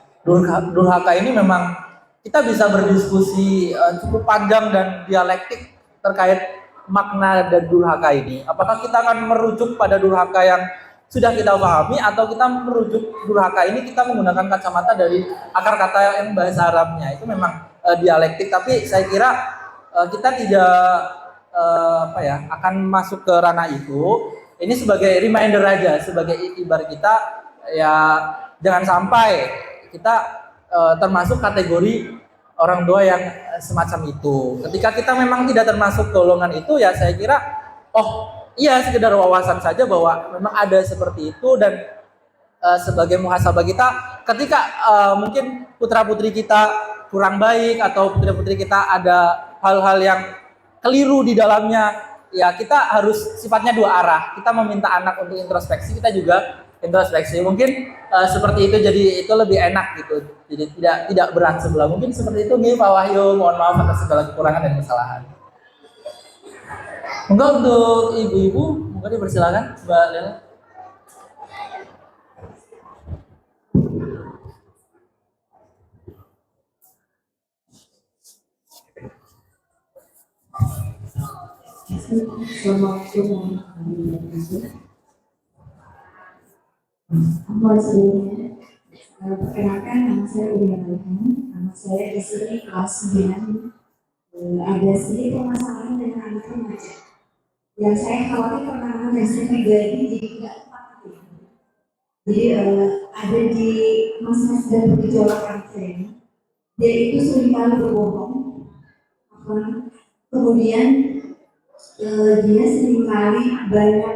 durhaka ini memang kita bisa berdiskusi cukup panjang dan dialektik terkait makna dan durhaka ini. Apakah kita akan merujuk pada durhaka yang sudah kita pahami atau kita merujuk durhaka ini kita menggunakan kacamata dari akar kata yang bahasa Arabnya. Itu memang dialektik, tapi saya kira kita tidak akan masuk ke ranah itu. Ini sebagai reminder aja, sebagai iktibar kita, ya jangan sampai kita termasuk kategori orang tua yang semacam itu. Ketika kita memang tidak termasuk golongan itu, ya saya kira iya sekedar wawasan saja bahwa memang ada seperti itu, dan sebagai muhasabah kita ketika mungkin putra-putri kita kurang baik atau putri-putri kita ada hal-hal yang keliru di dalamnya, ya kita harus sifatnya dua arah. Kita meminta anak untuk introspeksi, kita juga introspeksi. Mungkin seperti itu, jadi itu lebih enak gitu. Jadi tidak berat sebelah. Mungkin seperti itu nih Pak Wahyu. Mohon maaf atas segala kekurangan dan kesalahan. Monggo untuk ibu-ibu, monggo dipersilakan Mbak Lela. Assalamualaikum warahmatullahi wabarakatuh. Sebelumnya, perkenalkan nama saya Udia Malhan. Nama saya di sini kelas 9. Ada sedikit permasalahan dengan anak remaja. Yang saya khawatir penanganan dari saya pribadi jadi tidak tepat. Jadi ada di masa sedang bergejolak karakter. Dia itu seringkali berbohong. Kemudian dia seringkali banyak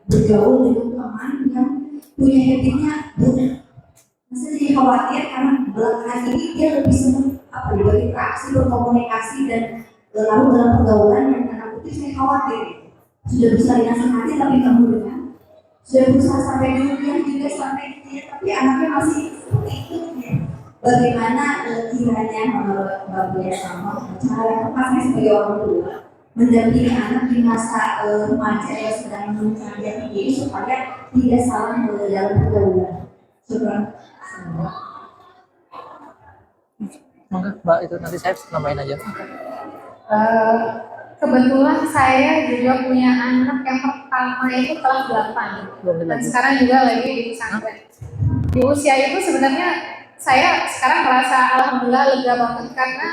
bergaul dengan teman yang punya habitnya buruk. Saya jadi khawatir karena belakangan ini dia lebih senang berinteraksi, berkomunikasi, dan lalu dalam pergaulan yang tanda kutip saya khawatir sudah bisa dinasihati tapi nggak mudah. Sudah berusaha sampai kuliah juga sampai kuliah, tapi anaknya masih seperti itu. Bagaimana kiranya menurut Mbak Bia sama cara yang tepat saya sebagai orang tua mendampingi anak di masa remaja yang sedang mencari jati diri supaya tidak salah dalam pergaulan. Monggo Mbak, itu nanti saya nambahin aja. Kebetulan saya juga punya anak yang pertama itu kelas 8 dan sekarang juga lagi di pesantren. Di usia itu sebenarnya saya sekarang merasa alhamdulillah lega banget karena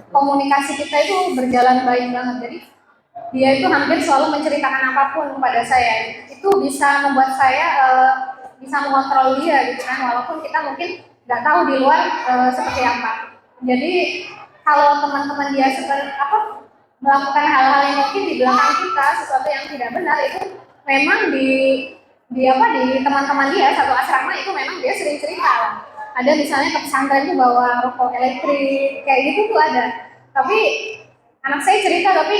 komunikasi kita itu berjalan baik banget. Jadi dia itu hampir selalu menceritakan apapun kepada saya. Itu bisa membuat saya bisa mengontrol dia gitu kan, walaupun kita mungkin nggak tahu di luar seperti apa. Jadi kalau teman-teman dia seperti melakukan hal-hal yang mungkin di belakang kita, sesuatu yang tidak benar, itu memang di teman-teman dia satu asrama itu memang dia sering cerita. Ada misalnya ke pesantren itu bawa rokok elektrik kayak gitu tuh ada. Tapi anak saya cerita, tapi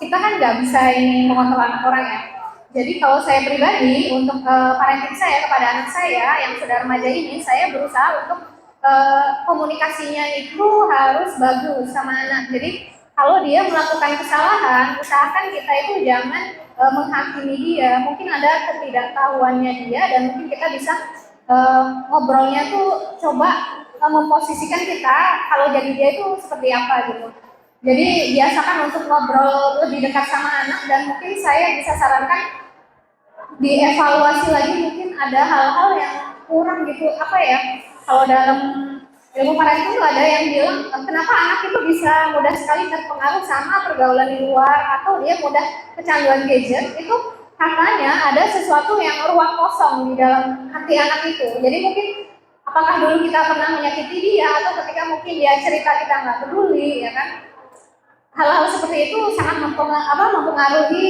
kita kan nggak bisa ini mengontrol anak orang ya. Jadi kalau saya pribadi untuk parenting saya kepada anak saya yang sudah remaja ini, saya berusaha untuk komunikasinya itu harus bagus sama anak. Jadi kalau dia melakukan kesalahan, usahakan kita itu jangan menghakimi dia. Mungkin ada ketidaktahuannya dia dan mungkin kita bisa ngobrolnya tuh coba memposisikan kita kalau jadi dia itu seperti apa gitu. Jadi biasakan untuk ngobrol lebih dekat sama anak, dan mungkin saya bisa sarankan dievaluasi lagi, mungkin ada hal-hal yang kurang gitu kalau dalam ilmu parenting itu ada yang bilang kenapa anak itu bisa mudah sekali terpengaruh sama pergaulan di luar atau dia mudah kecanduan gadget. Itu katanya ada sesuatu yang ruang kosong di dalam hati anak itu. Jadi mungkin apakah dulu kita pernah menyakiti dia, atau ketika mungkin dia cerita kita nggak peduli, ya kan? Hal-hal seperti itu sangat mempengaruhi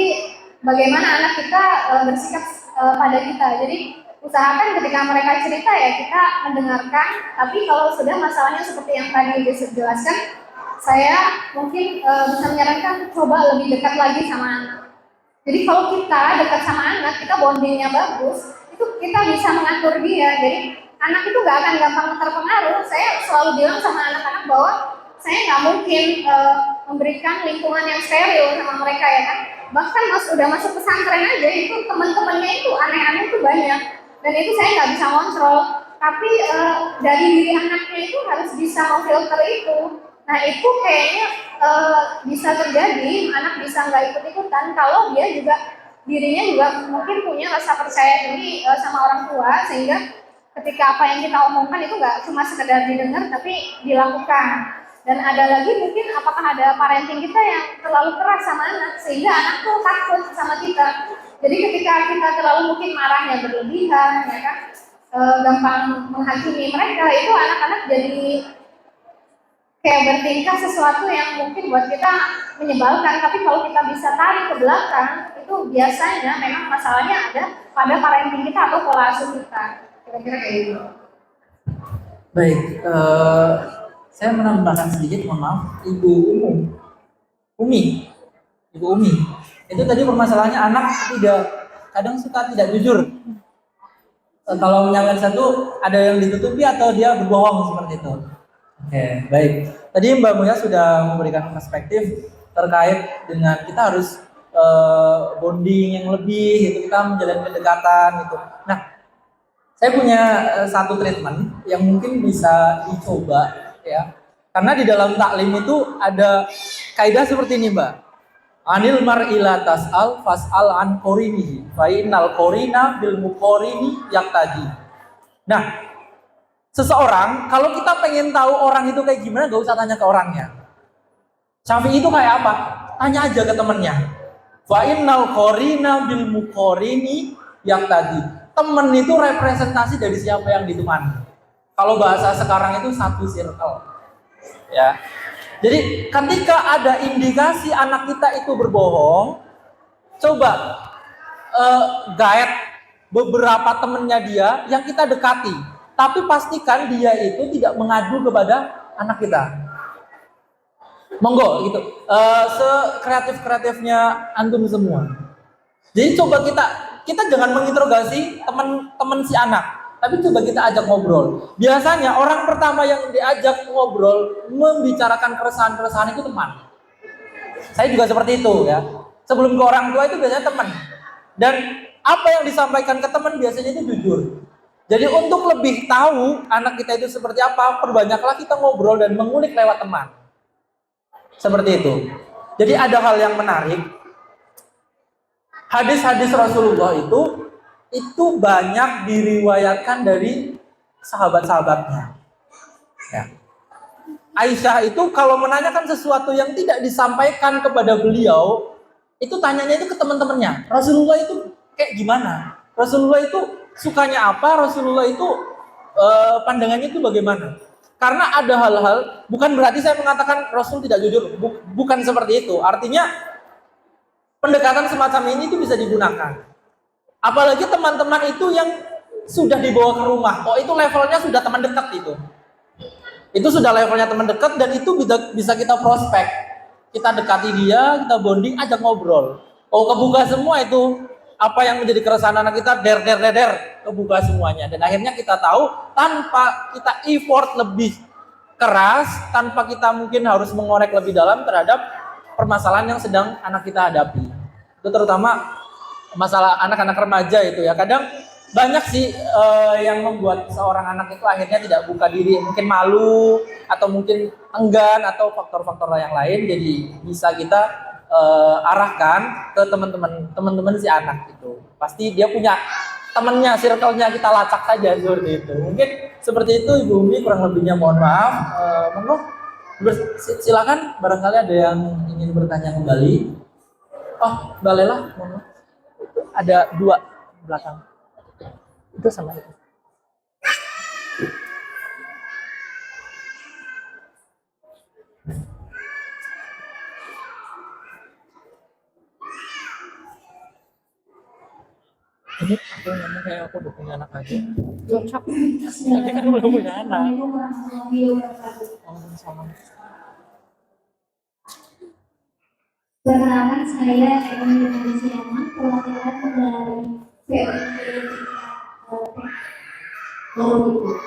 bagaimana anak kita bersikap pada kita. Jadi usahakan ketika mereka cerita ya kita mendengarkan, tapi kalau sudah masalahnya seperti yang tadi dijelaskan, saya mungkin bisa menyarankan coba lebih dekat lagi sama anak. Jadi kalau kita dekat sama anak, kita bondingnya bagus, itu kita bisa mengatur dia. Jadi anak itu nggak akan gampang terpengaruh. Saya selalu bilang sama anak-anak bahwa saya nggak mungkin memberikan lingkungan yang steril sama mereka, ya kan. Bahkan udah masuk pesantren aja, itu teman-temannya itu aneh-aneh itu banyak. Dan itu saya nggak bisa kontrol. Tapi dari diri anaknya itu harus bisa memfilter itu. Nah itu kayaknya bisa terjadi, anak bisa nggak ikut-ikutan kalau dia juga dirinya juga mungkin punya rasa percaya diri sama orang tua, sehingga ketika apa yang kita omongkan itu nggak cuma sekedar didengar tapi dilakukan. Dan ada lagi mungkin apakah ada parenting kita yang terlalu keras sama anak sehingga anak tuh takut sama kita. Jadi ketika kita terlalu mungkin marahnya berlebihan, ya kan, gampang menghakimi mereka, itu anak-anak jadi kayak bertingkah sesuatu yang mungkin buat kita menyebalkan. Tapi kalau kita bisa tarik ke belakang, itu biasanya memang masalahnya ada pada parenting kita atau pola asuh kita. Kira-kira kayak gitu. Baik, saya menambahkan sedikit, mohon maaf, Ibu Umi. Itu tadi permasalahannya anak kadang suka tidak jujur. Kalau menyampaikan satu, ada yang ditutupi atau dia berbohong seperti itu. Oke, baik. Tadi Mbak Muya sudah memberikan perspektif terkait dengan kita harus bonding yang lebih, itu kita menjalin kedekatan gitu. Nah, saya punya satu treatment yang mungkin bisa dicoba, ya, karena di dalam taklim itu ada kaidah seperti ini, Mbak. Anil mar'ila tas'al fas'al an qorinihi fa innal qorina bil muqorini yaqtadi. Nah, seseorang kalau kita pengen tahu orang itu kayak gimana, gak usah tanya ke orangnya. Syafi'i itu kayak apa? Tanya aja ke temennya. Fa innal qorina bil muqorini yaqtadi. Temen itu representasi dari siapa yang ditemani. Kalau bahasa sekarang itu satu circle. Ya. Jadi ketika ada indikasi anak kita itu berbohong, coba guide beberapa temennya dia yang kita dekati. Tapi pastikan dia itu tidak mengadu kepada anak kita. Monggo gitu. Sekreatif-kreatifnya antum semua. Jadi coba kita jangan menginterogasi teman-teman si anak, tapi coba kita ajak ngobrol. Biasanya orang pertama yang diajak ngobrol membicarakan keresahan-keresahan itu teman. Saya juga seperti itu, ya. Sebelum ke orang tua itu biasanya teman. Dan apa yang disampaikan ke teman biasanya itu jujur. Jadi untuk lebih tahu anak kita itu seperti apa, perbanyaklah kita ngobrol dan mengulik lewat teman. Seperti itu. Jadi ada hal yang menarik. Hadis-hadis Rasulullah itu banyak diriwayatkan dari sahabat-sahabatnya. Ya. Aisyah itu kalau menanyakan sesuatu yang tidak disampaikan kepada beliau, itu tanyanya itu ke teman-temannya. Rasulullah itu kayak gimana? Rasulullah itu sukanya apa? Rasulullah itu pandangannya itu bagaimana? Karena ada hal-hal, bukan berarti saya mengatakan Rasul tidak jujur, bukan seperti itu. Artinya pendekatan semacam ini itu bisa digunakan. Apalagi teman-teman itu yang sudah dibawa ke rumah. Oh, itu levelnya sudah teman dekat itu. Itu sudah levelnya teman dekat dan itu bisa kita prospek. Kita dekati dia, kita bonding, ajak ngobrol. Oh, kebuka semua itu. Apa yang menjadi keresahan anak kita, kebuka semuanya. Dan akhirnya kita tahu tanpa kita effort lebih keras, tanpa kita mungkin harus mengorek lebih dalam terhadap permasalahan yang sedang anak kita hadapi. Itu terutama masalah anak-anak remaja itu, ya. Kadang banyak sih yang membuat seorang anak itu akhirnya tidak buka diri, mungkin malu atau mungkin enggan atau faktor-faktor yang lain. Jadi bisa kita arahkan ke teman-teman si anak itu. Pasti dia punya temannya, circle-nya, kita lacak saja seperti itu. Mungkin seperti itu Ibu Umi, kurang lebihnya mohon maaf. Silakan, barangkali ada yang ingin bertanya kembali. Oh, Mbak Lela, mohon maaf. ada 2 belakang. Itu sama itu. Ini aku ngomong kayak aku udah punya anak aja. Cocok. Tapi kan belum punya anak. Assalamualaikum warahmatullahi wabarakatuh. Oh, sama. Perkenalkan saya Eni Indonesia, perwakilan dari POD Baru itu.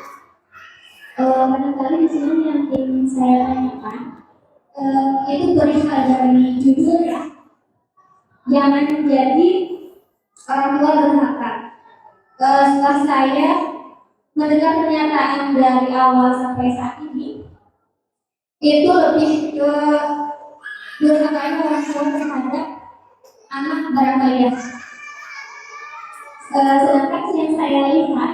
Barangkali di sini yang ingin saya tanyakan itu perihal dari judul ya. Jangan menjadi orang tua durhaka. Setelah saya mendengar pernyataan dari awal sampai saat ini, itu lebih ke durhaka orang tua terhadap anak barangkali ya. Sedangkan yang saya lihat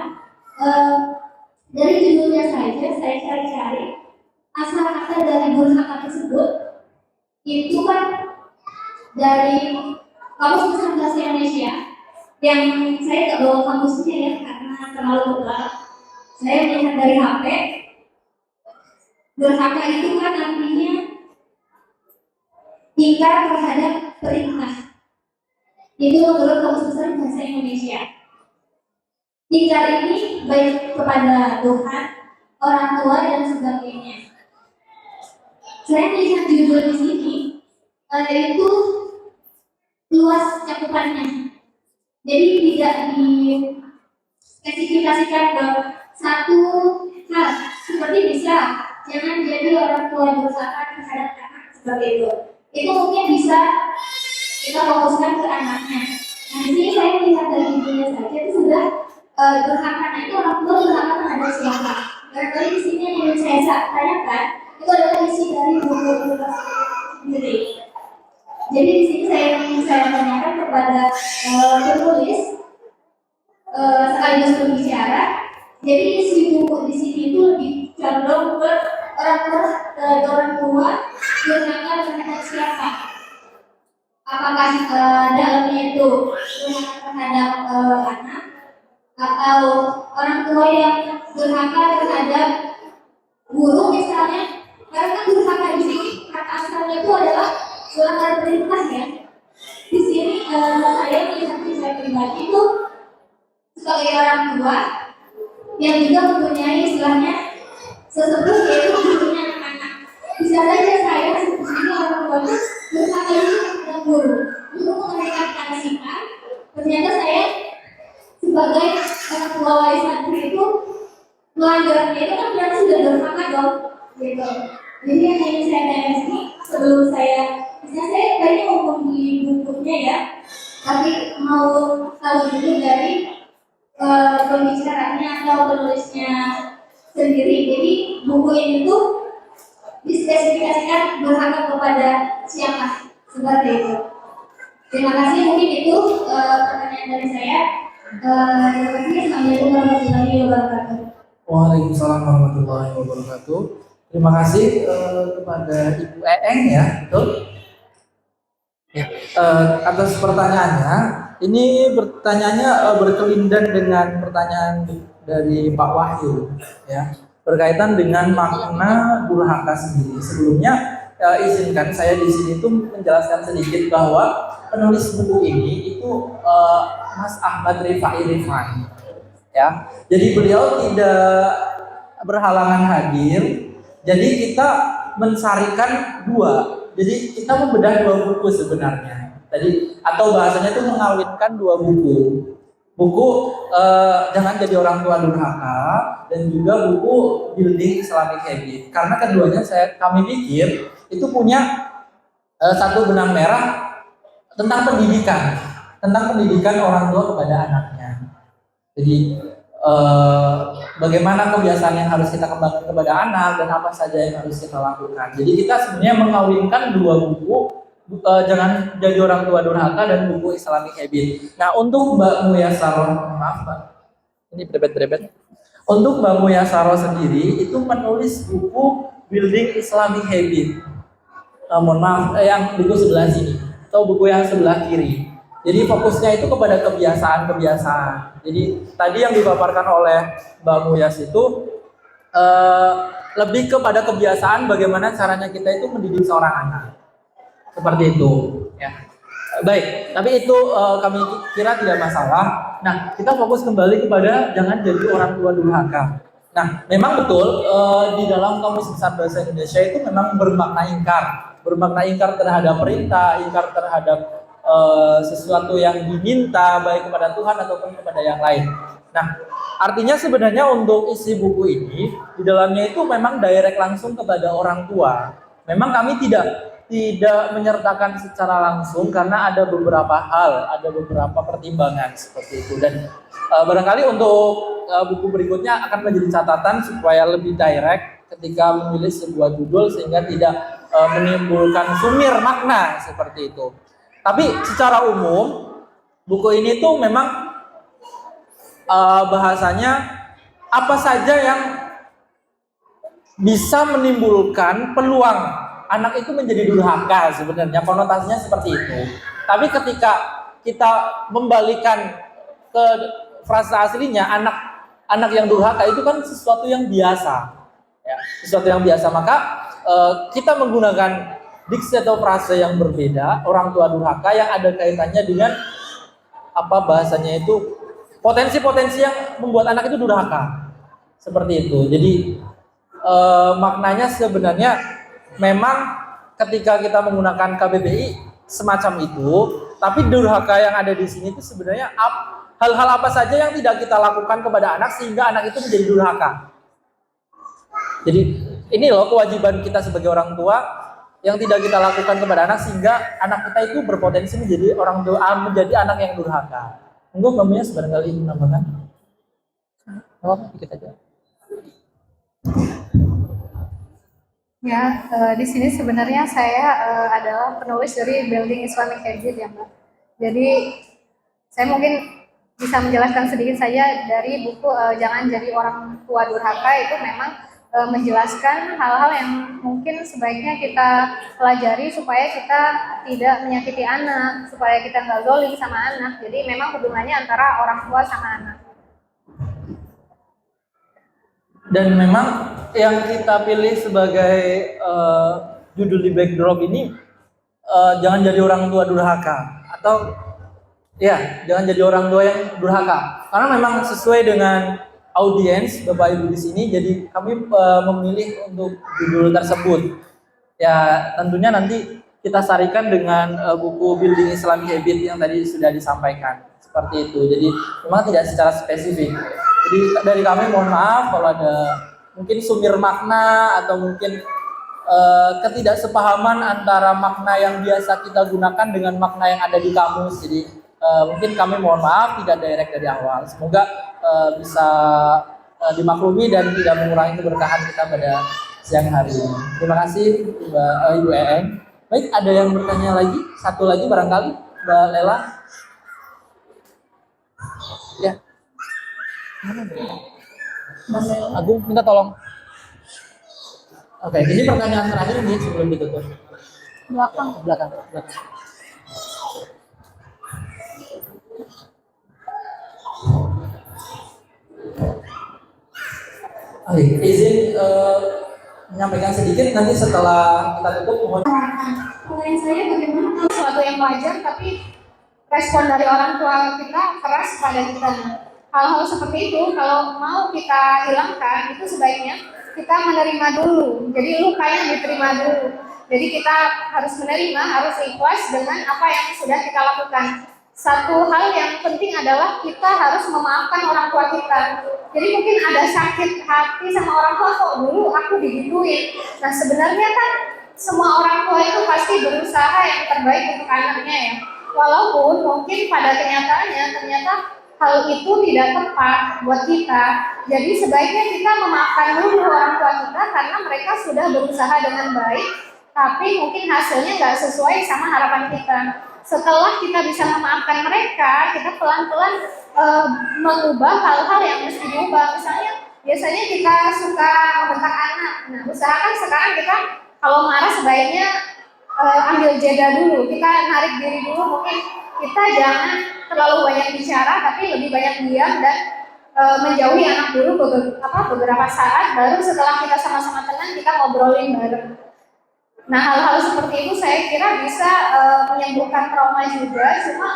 dari judulnya saja, saya cari-cari asal kata dari durhaka tersebut itu kan dari Kamus Besar Bahasa Indonesia yang saya tidak bawa kamusnya ya karena terlalu tebal. Saya melihat dari HP. Durhaka itu kan artinya ingkar terhadap perintah. Itu menurut Kamus Besar Bahasa Indonesia. Ingkar ini baik kepada Tuhan, orang tua dan sebagainya. Saya melihat judul di sini itu luas cakupannya. Jadi tidak dispesifikasikan ke satu hal. Seperti bisa jangan jadi orang tua durhaka terhadap anak seperti itu. Itu mungkin bisa kita fokuskan ke anaknya. Nah di sini saya melihat dari judulnya saja itu sudah durhaka. Nah itu orang tua durhaka terhadap siapa? Berarti di sini yang ingin saya tanyakan itu adalah isi dari buku sendiri. Jadi di sini saya tanyakan kepada penulis sekaligus pembicara. Jadi isi buku di sini itu lebih condong ke orang tua durhaka terhadap siapa? Apakah dalamnya itu durhaka terhadap anak atau orang tua yang durhaka terhadap guru misalnya? Karena kan durhaka di sini kata asalnya itu adalah melanggar perintah ya. Di sini saya melihat saya pribadi itu sebagai orang tua yang juga mempunyai istilahnya sesepuh yaitu gurunya anak-anak. Bisa saja saya sebenarnya orang tua itu durhaka itu kepada guru memberikan kasihan. Ternyata saya sebagai orang tua wali santri itu melanggarnya itu kan berarti sudah durhaka dong, gitu. Jadi yang ingin saya tanya sini sebelum saya kayaknya ngomong di bukunya ya, tapi mau tahu dulu dari pembicaranya atau penulisnya sendiri. Jadi buku ini tuh dispesifikasikan durhaka kepada siapa seperti itu. Terima kasih, mungkin itu pertanyaan dari saya. Terima kasih. Assalamualaikum warahmatullahi wabarakatuh. Waalaikumsalam warahmatullahi wabarakatuh. Terima kasih kepada Ibu Eeng ya, betul? Ya, atas pertanyaannya. Ini pertanyaannya berkelindan dengan pertanyaan dari Pak Wahyu, ya, berkaitan dengan makna durhaka sendiri. Sebelumnya izinkan saya di sini tuh menjelaskan sedikit bahwa penulis buku ini itu Mas Ahmad Rifai Rifai, ya. Jadi beliau tidak berhalangan hadir. Jadi kita mensarikan 2. Jadi kita membedah 2 buku sebenarnya. Tadi atau bahasanya itu mengawinkan 2 buku. Buku Jangan Jadi Orang Tua Durhaka dan juga buku Building Islamic Habit. Karena keduanya kami pikir itu punya satu benang merah tentang pendidikan orang tua kepada anaknya. Jadi bagaimana kebiasaan yang harus kita kembangkan kepada anak dan apa saja yang harus kita lakukan. Jadi kita sebenarnya mengawinkan 2 buku, Jangan Jadi Orang Tua Durhaka dan buku Islamic Habit. Nah untuk Mbak Muyasaroh, maaf Mbak, ini berebet. Untuk Mbak Muyasaroh sendiri itu menulis buku Building Islamic Habit. Mohon maaf, yang buku sebelah sini atau buku yang sebelah kiri. Jadi fokusnya itu kepada kebiasaan-kebiasaan. Jadi tadi yang dipaparkan oleh Mbak Muyas itu lebih kepada kebiasaan bagaimana caranya kita itu mendidik seorang anak. Seperti itu. Ya. Baik, tapi itu kami kira tidak masalah. Nah, kita fokus kembali kepada jangan jadi orang tua durhaka. Nah, memang betul di dalam Kamus Besar Bahasa Indonesia itu memang bermakna ingkar terhadap perintah, ingkar terhadap sesuatu yang diminta baik kepada Tuhan ataupun kepada yang lain. Nah, artinya sebenarnya untuk isi buku ini di dalamnya itu memang direct langsung kepada orang tua. Memang kami tidak menyertakan secara langsung karena ada beberapa hal, ada beberapa pertimbangan seperti itu. Dan barangkali untuk buku berikutnya akan menjadi catatan supaya lebih direct ketika memilih sebuah judul sehingga tidak menimbulkan sumir makna seperti itu. Tapi secara umum buku ini tuh memang bahasanya apa saja yang bisa menimbulkan peluang anak itu menjadi durhaka, sebenarnya konotasinya seperti itu. Tapi ketika kita membalikan ke frasa aslinya, anak yang durhaka itu kan sesuatu yang biasa, ya, sesuatu yang biasa. Maka kita menggunakan diksi atau frasa yang berbeda, orang tua durhaka yang ada kaitannya dengan apa bahasanya itu potensi-potensi yang membuat anak itu durhaka, seperti itu. Jadi maknanya sebenarnya memang ketika kita menggunakan KBBI semacam itu, tapi durhaka yang ada di sini itu sebenarnya hal-hal apa saja yang tidak kita lakukan kepada anak sehingga anak itu menjadi durhaka. Jadi ini loh kewajiban kita sebagai orang tua yang tidak kita lakukan kepada anak sehingga anak kita itu berpotensi menjadi menjadi anak yang durhaka. Monggo Mbak Muyas barangkali menambahkan. Oh, dikit aja. Ya, di sini sebenarnya saya adalah penulis dari Building Islamic Habit ya Mbak. Jadi saya mungkin bisa menjelaskan sedikit saja dari buku Jangan Jadi Orang Tua Durhaka. Itu memang menjelaskan hal-hal yang mungkin sebaiknya kita pelajari supaya kita tidak menyakiti anak, supaya kita nggak zolim sama anak. Jadi memang hubungannya antara orang tua sama anak. Dan memang yang kita pilih sebagai judul di backdrop ini jangan jadi orang tua durhaka, atau ya jangan jadi orang tua yang durhaka, karena memang sesuai dengan audiens Bapak Ibu di sini, jadi kami memilih untuk judul tersebut. Ya tentunya nanti kita sarikan dengan buku Building Islamic Habit yang tadi sudah disampaikan, seperti itu. Jadi memang tidak secara spesifik. Jadi dari kami mohon maaf kalau ada mungkin sumir makna atau mungkin ketidaksepahaman antara makna yang biasa kita gunakan dengan makna yang ada di kamus. Jadi mungkin kami mohon maaf tidak direct dari awal. Semoga bisa dimaklumi dan tidak mengurangi keberkahan kita pada siang hari ini. Terima kasih Ibu Eeng. Baik, ada yang bertanya lagi? Satu lagi barangkali Mbak Lela. Ya. Mas Agung minta tolong. Oke, ini pertanyaan terakhir nih sebelum ditutup. Belakang. Oke, izin menyampaikan sedikit, nanti setelah kita tutup mohon. Pertanyaan saya bagaimana sesuatu yang wajar tapi respon dari orang tua kita keras pada kita. Hal-hal seperti itu kalau mau kita hilangkan itu sebaiknya kita menerima dulu. Jadi lukanya diterima dulu. Jadi kita harus menerima, harus ikhlas dengan apa yang sudah kita lakukan. Satu hal yang penting adalah kita harus memaafkan orang tua kita. Jadi mungkin ada sakit hati sama orang tua, kok dulu aku digituin. Nah sebenarnya kan semua orang tua itu pasti berusaha yang terbaik untuk anaknya ya. Walaupun mungkin pada kenyataannya ternyata hal itu tidak tepat buat kita. Jadi sebaiknya kita memaafkan dulu orang tua kita karena mereka sudah berusaha dengan baik, tapi mungkin hasilnya nggak sesuai sama harapan kita. Setelah kita bisa memaafkan mereka, kita pelan-pelan mengubah hal-hal yang mesti diubah. Misalnya, biasanya kita suka membentak anak. Nah, usahakan sekarang kita kalau marah sebaiknya ambil jeda dulu, kita narik diri dulu, mungkin kita jangan terlalu banyak bicara tapi lebih banyak diam dan menjauhi anak dulu beberapa saat, baru setelah kita sama-sama tenang kita ngobrolin bareng. Nah, hal-hal seperti itu saya kira bisa menyembuhkan trauma juga. Cuma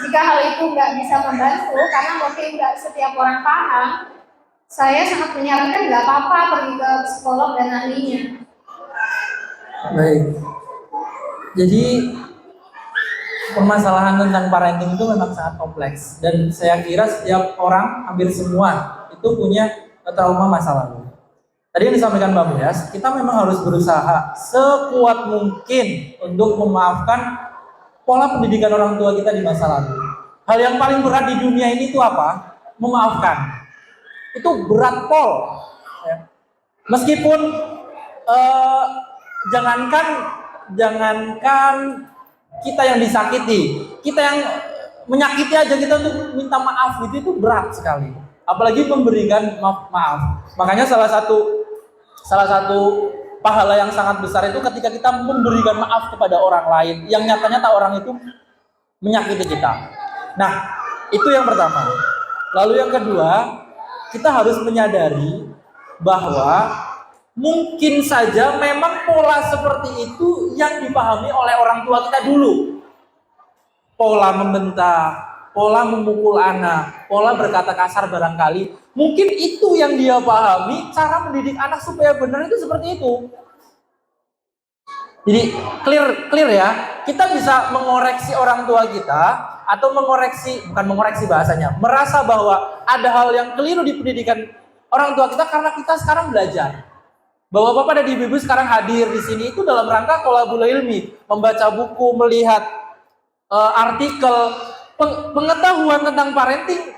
jika hal itu nggak bisa membantu karena mungkin nggak setiap orang paham, saya sangat menyarankan nggak apa-apa pergi ke psikolog dan ahlinya. Baik. Jadi permasalahan tentang parenting itu memang sangat kompleks dan saya kira setiap orang, hampir semua itu punya trauma masa lalu. Tadi yang disampaikan Mbak Muyas, kita memang harus berusaha sekuat mungkin untuk memaafkan pola pendidikan orang tua kita di masa lalu. Hal yang paling berat di dunia ini itu apa? Memaafkan. Itu berat pol. Ya. Meskipun jangankan kita yang disakiti, kita yang menyakiti aja kita untuk minta maaf itu berat sekali. Apalagi memberikan maaf. Makanya salah satu pahala yang sangat besar itu ketika kita memberikan maaf kepada orang lain yang nyata-nyata orang itu menyakiti kita. Nah, itu yang pertama. Lalu yang kedua, kita harus menyadari bahwa mungkin saja memang pola seperti itu yang dipahami oleh orang tua kita dulu. Pola membentak, pola memukul anak, pola berkata kasar barangkali. Mungkin itu yang dia pahami, cara mendidik anak supaya benar itu seperti itu. Jadi clear ya, kita bisa mengoreksi orang tua kita atau bukan mengoreksi bahasanya, merasa bahwa ada hal yang keliru di pendidikan orang tua kita karena kita sekarang belajar. Bahwa Bapak dan Ibu sekarang hadir di sini itu dalam rangka kolabul ilmi, membaca buku, melihat artikel, pengetahuan tentang parenting.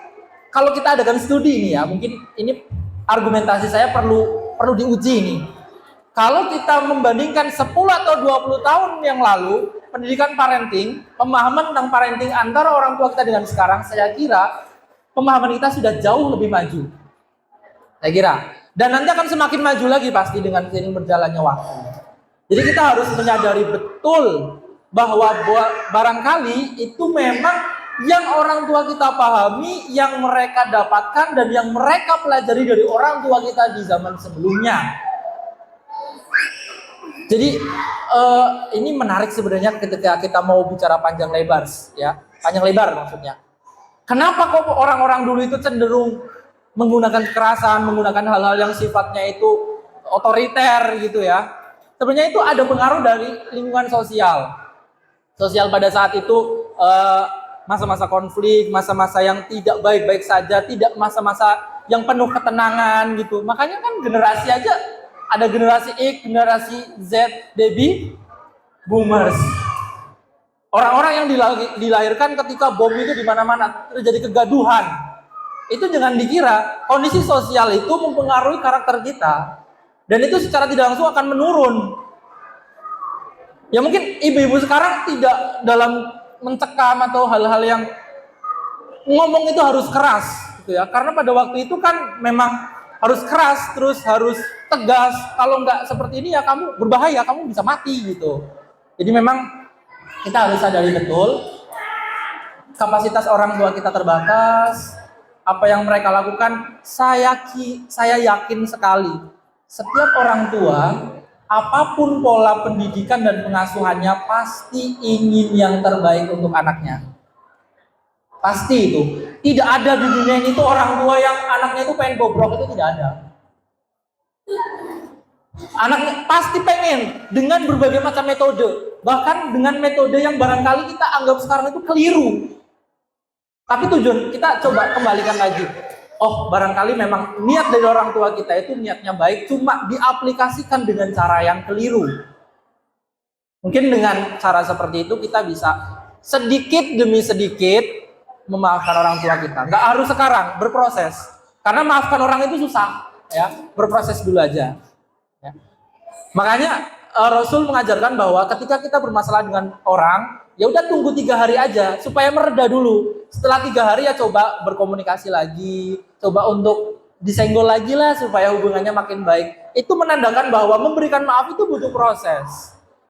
Kalau kita adakan studi ini ya, mungkin ini argumentasi saya perlu diuji ini. Kalau kita membandingkan 10 atau 20 tahun yang lalu, pendidikan parenting, pemahaman tentang parenting antara orang tua kita dengan sekarang, saya kira pemahaman kita sudah jauh lebih maju. Saya kira. Dan nanti akan semakin maju lagi pasti dengan seiring berjalannya waktu. Jadi kita harus menyadari betul bahwa barangkali itu memang yang orang tua kita pahami, yang mereka dapatkan dan yang mereka pelajari dari orang tua kita di zaman sebelumnya. Jadi ini menarik sebenarnya ketika kita mau bicara panjang lebar, ya, panjang lebar maksudnya. Kenapa kok orang-orang dulu itu cenderung menggunakan kekerasan, menggunakan hal-hal yang sifatnya itu otoriter gitu ya? Sebenarnya itu ada pengaruh dari lingkungan sosial. Sosial pada saat itu masa-masa konflik, masa-masa yang tidak baik-baik saja, tidak masa-masa yang penuh ketenangan gitu. Makanya kan generasi aja ada generasi X, generasi Z, baby boomers. Orang-orang yang dilahirkan ketika bom itu di mana-mana terjadi kegaduhan. Itu jangan dikira kondisi sosial itu mempengaruhi karakter kita. Dan itu secara tidak langsung akan menurun. Ya mungkin ibu-ibu sekarang tidak dalam mencekam atau hal-hal yang ngomong itu harus keras gitu ya. Karena pada waktu itu kan memang harus keras, terus harus tegas. Kalau nggak seperti ini ya kamu berbahaya, kamu bisa mati gitu. Jadi memang kita harus sadari betul kapasitas orang tua kita terbatas. Apa yang mereka lakukan, saya yakin sekali setiap orang tua, apapun pola pendidikan dan pengasuhannya pasti ingin yang terbaik untuk anaknya. Pasti itu. Tidak ada di dunia ini tuh orang tua yang anaknya itu pengen bobrok, itu tidak ada. Anaknya pasti pengen dengan berbagai macam metode, bahkan dengan metode yang barangkali kita anggap sekarang itu keliru. Tapi tujuan kita coba kembalikan lagi. Oh, barangkali memang niat dari orang tua kita itu niatnya baik, cuma diaplikasikan dengan cara yang keliru. Mungkin dengan cara seperti itu kita bisa sedikit demi sedikit memaafkan orang tua kita. Nggak harus sekarang, berproses. Karena maafkan orang itu susah, ya. Berproses dulu aja. Ya. Makanya Rasul mengajarkan bahwa ketika kita bermasalah dengan orang, ya udah tunggu 3 hari aja supaya mereda dulu. Setelah 3 hari ya coba berkomunikasi lagi, coba untuk disenggol lagi lah supaya hubungannya makin baik. Itu menandakan bahwa memberikan maaf itu butuh proses.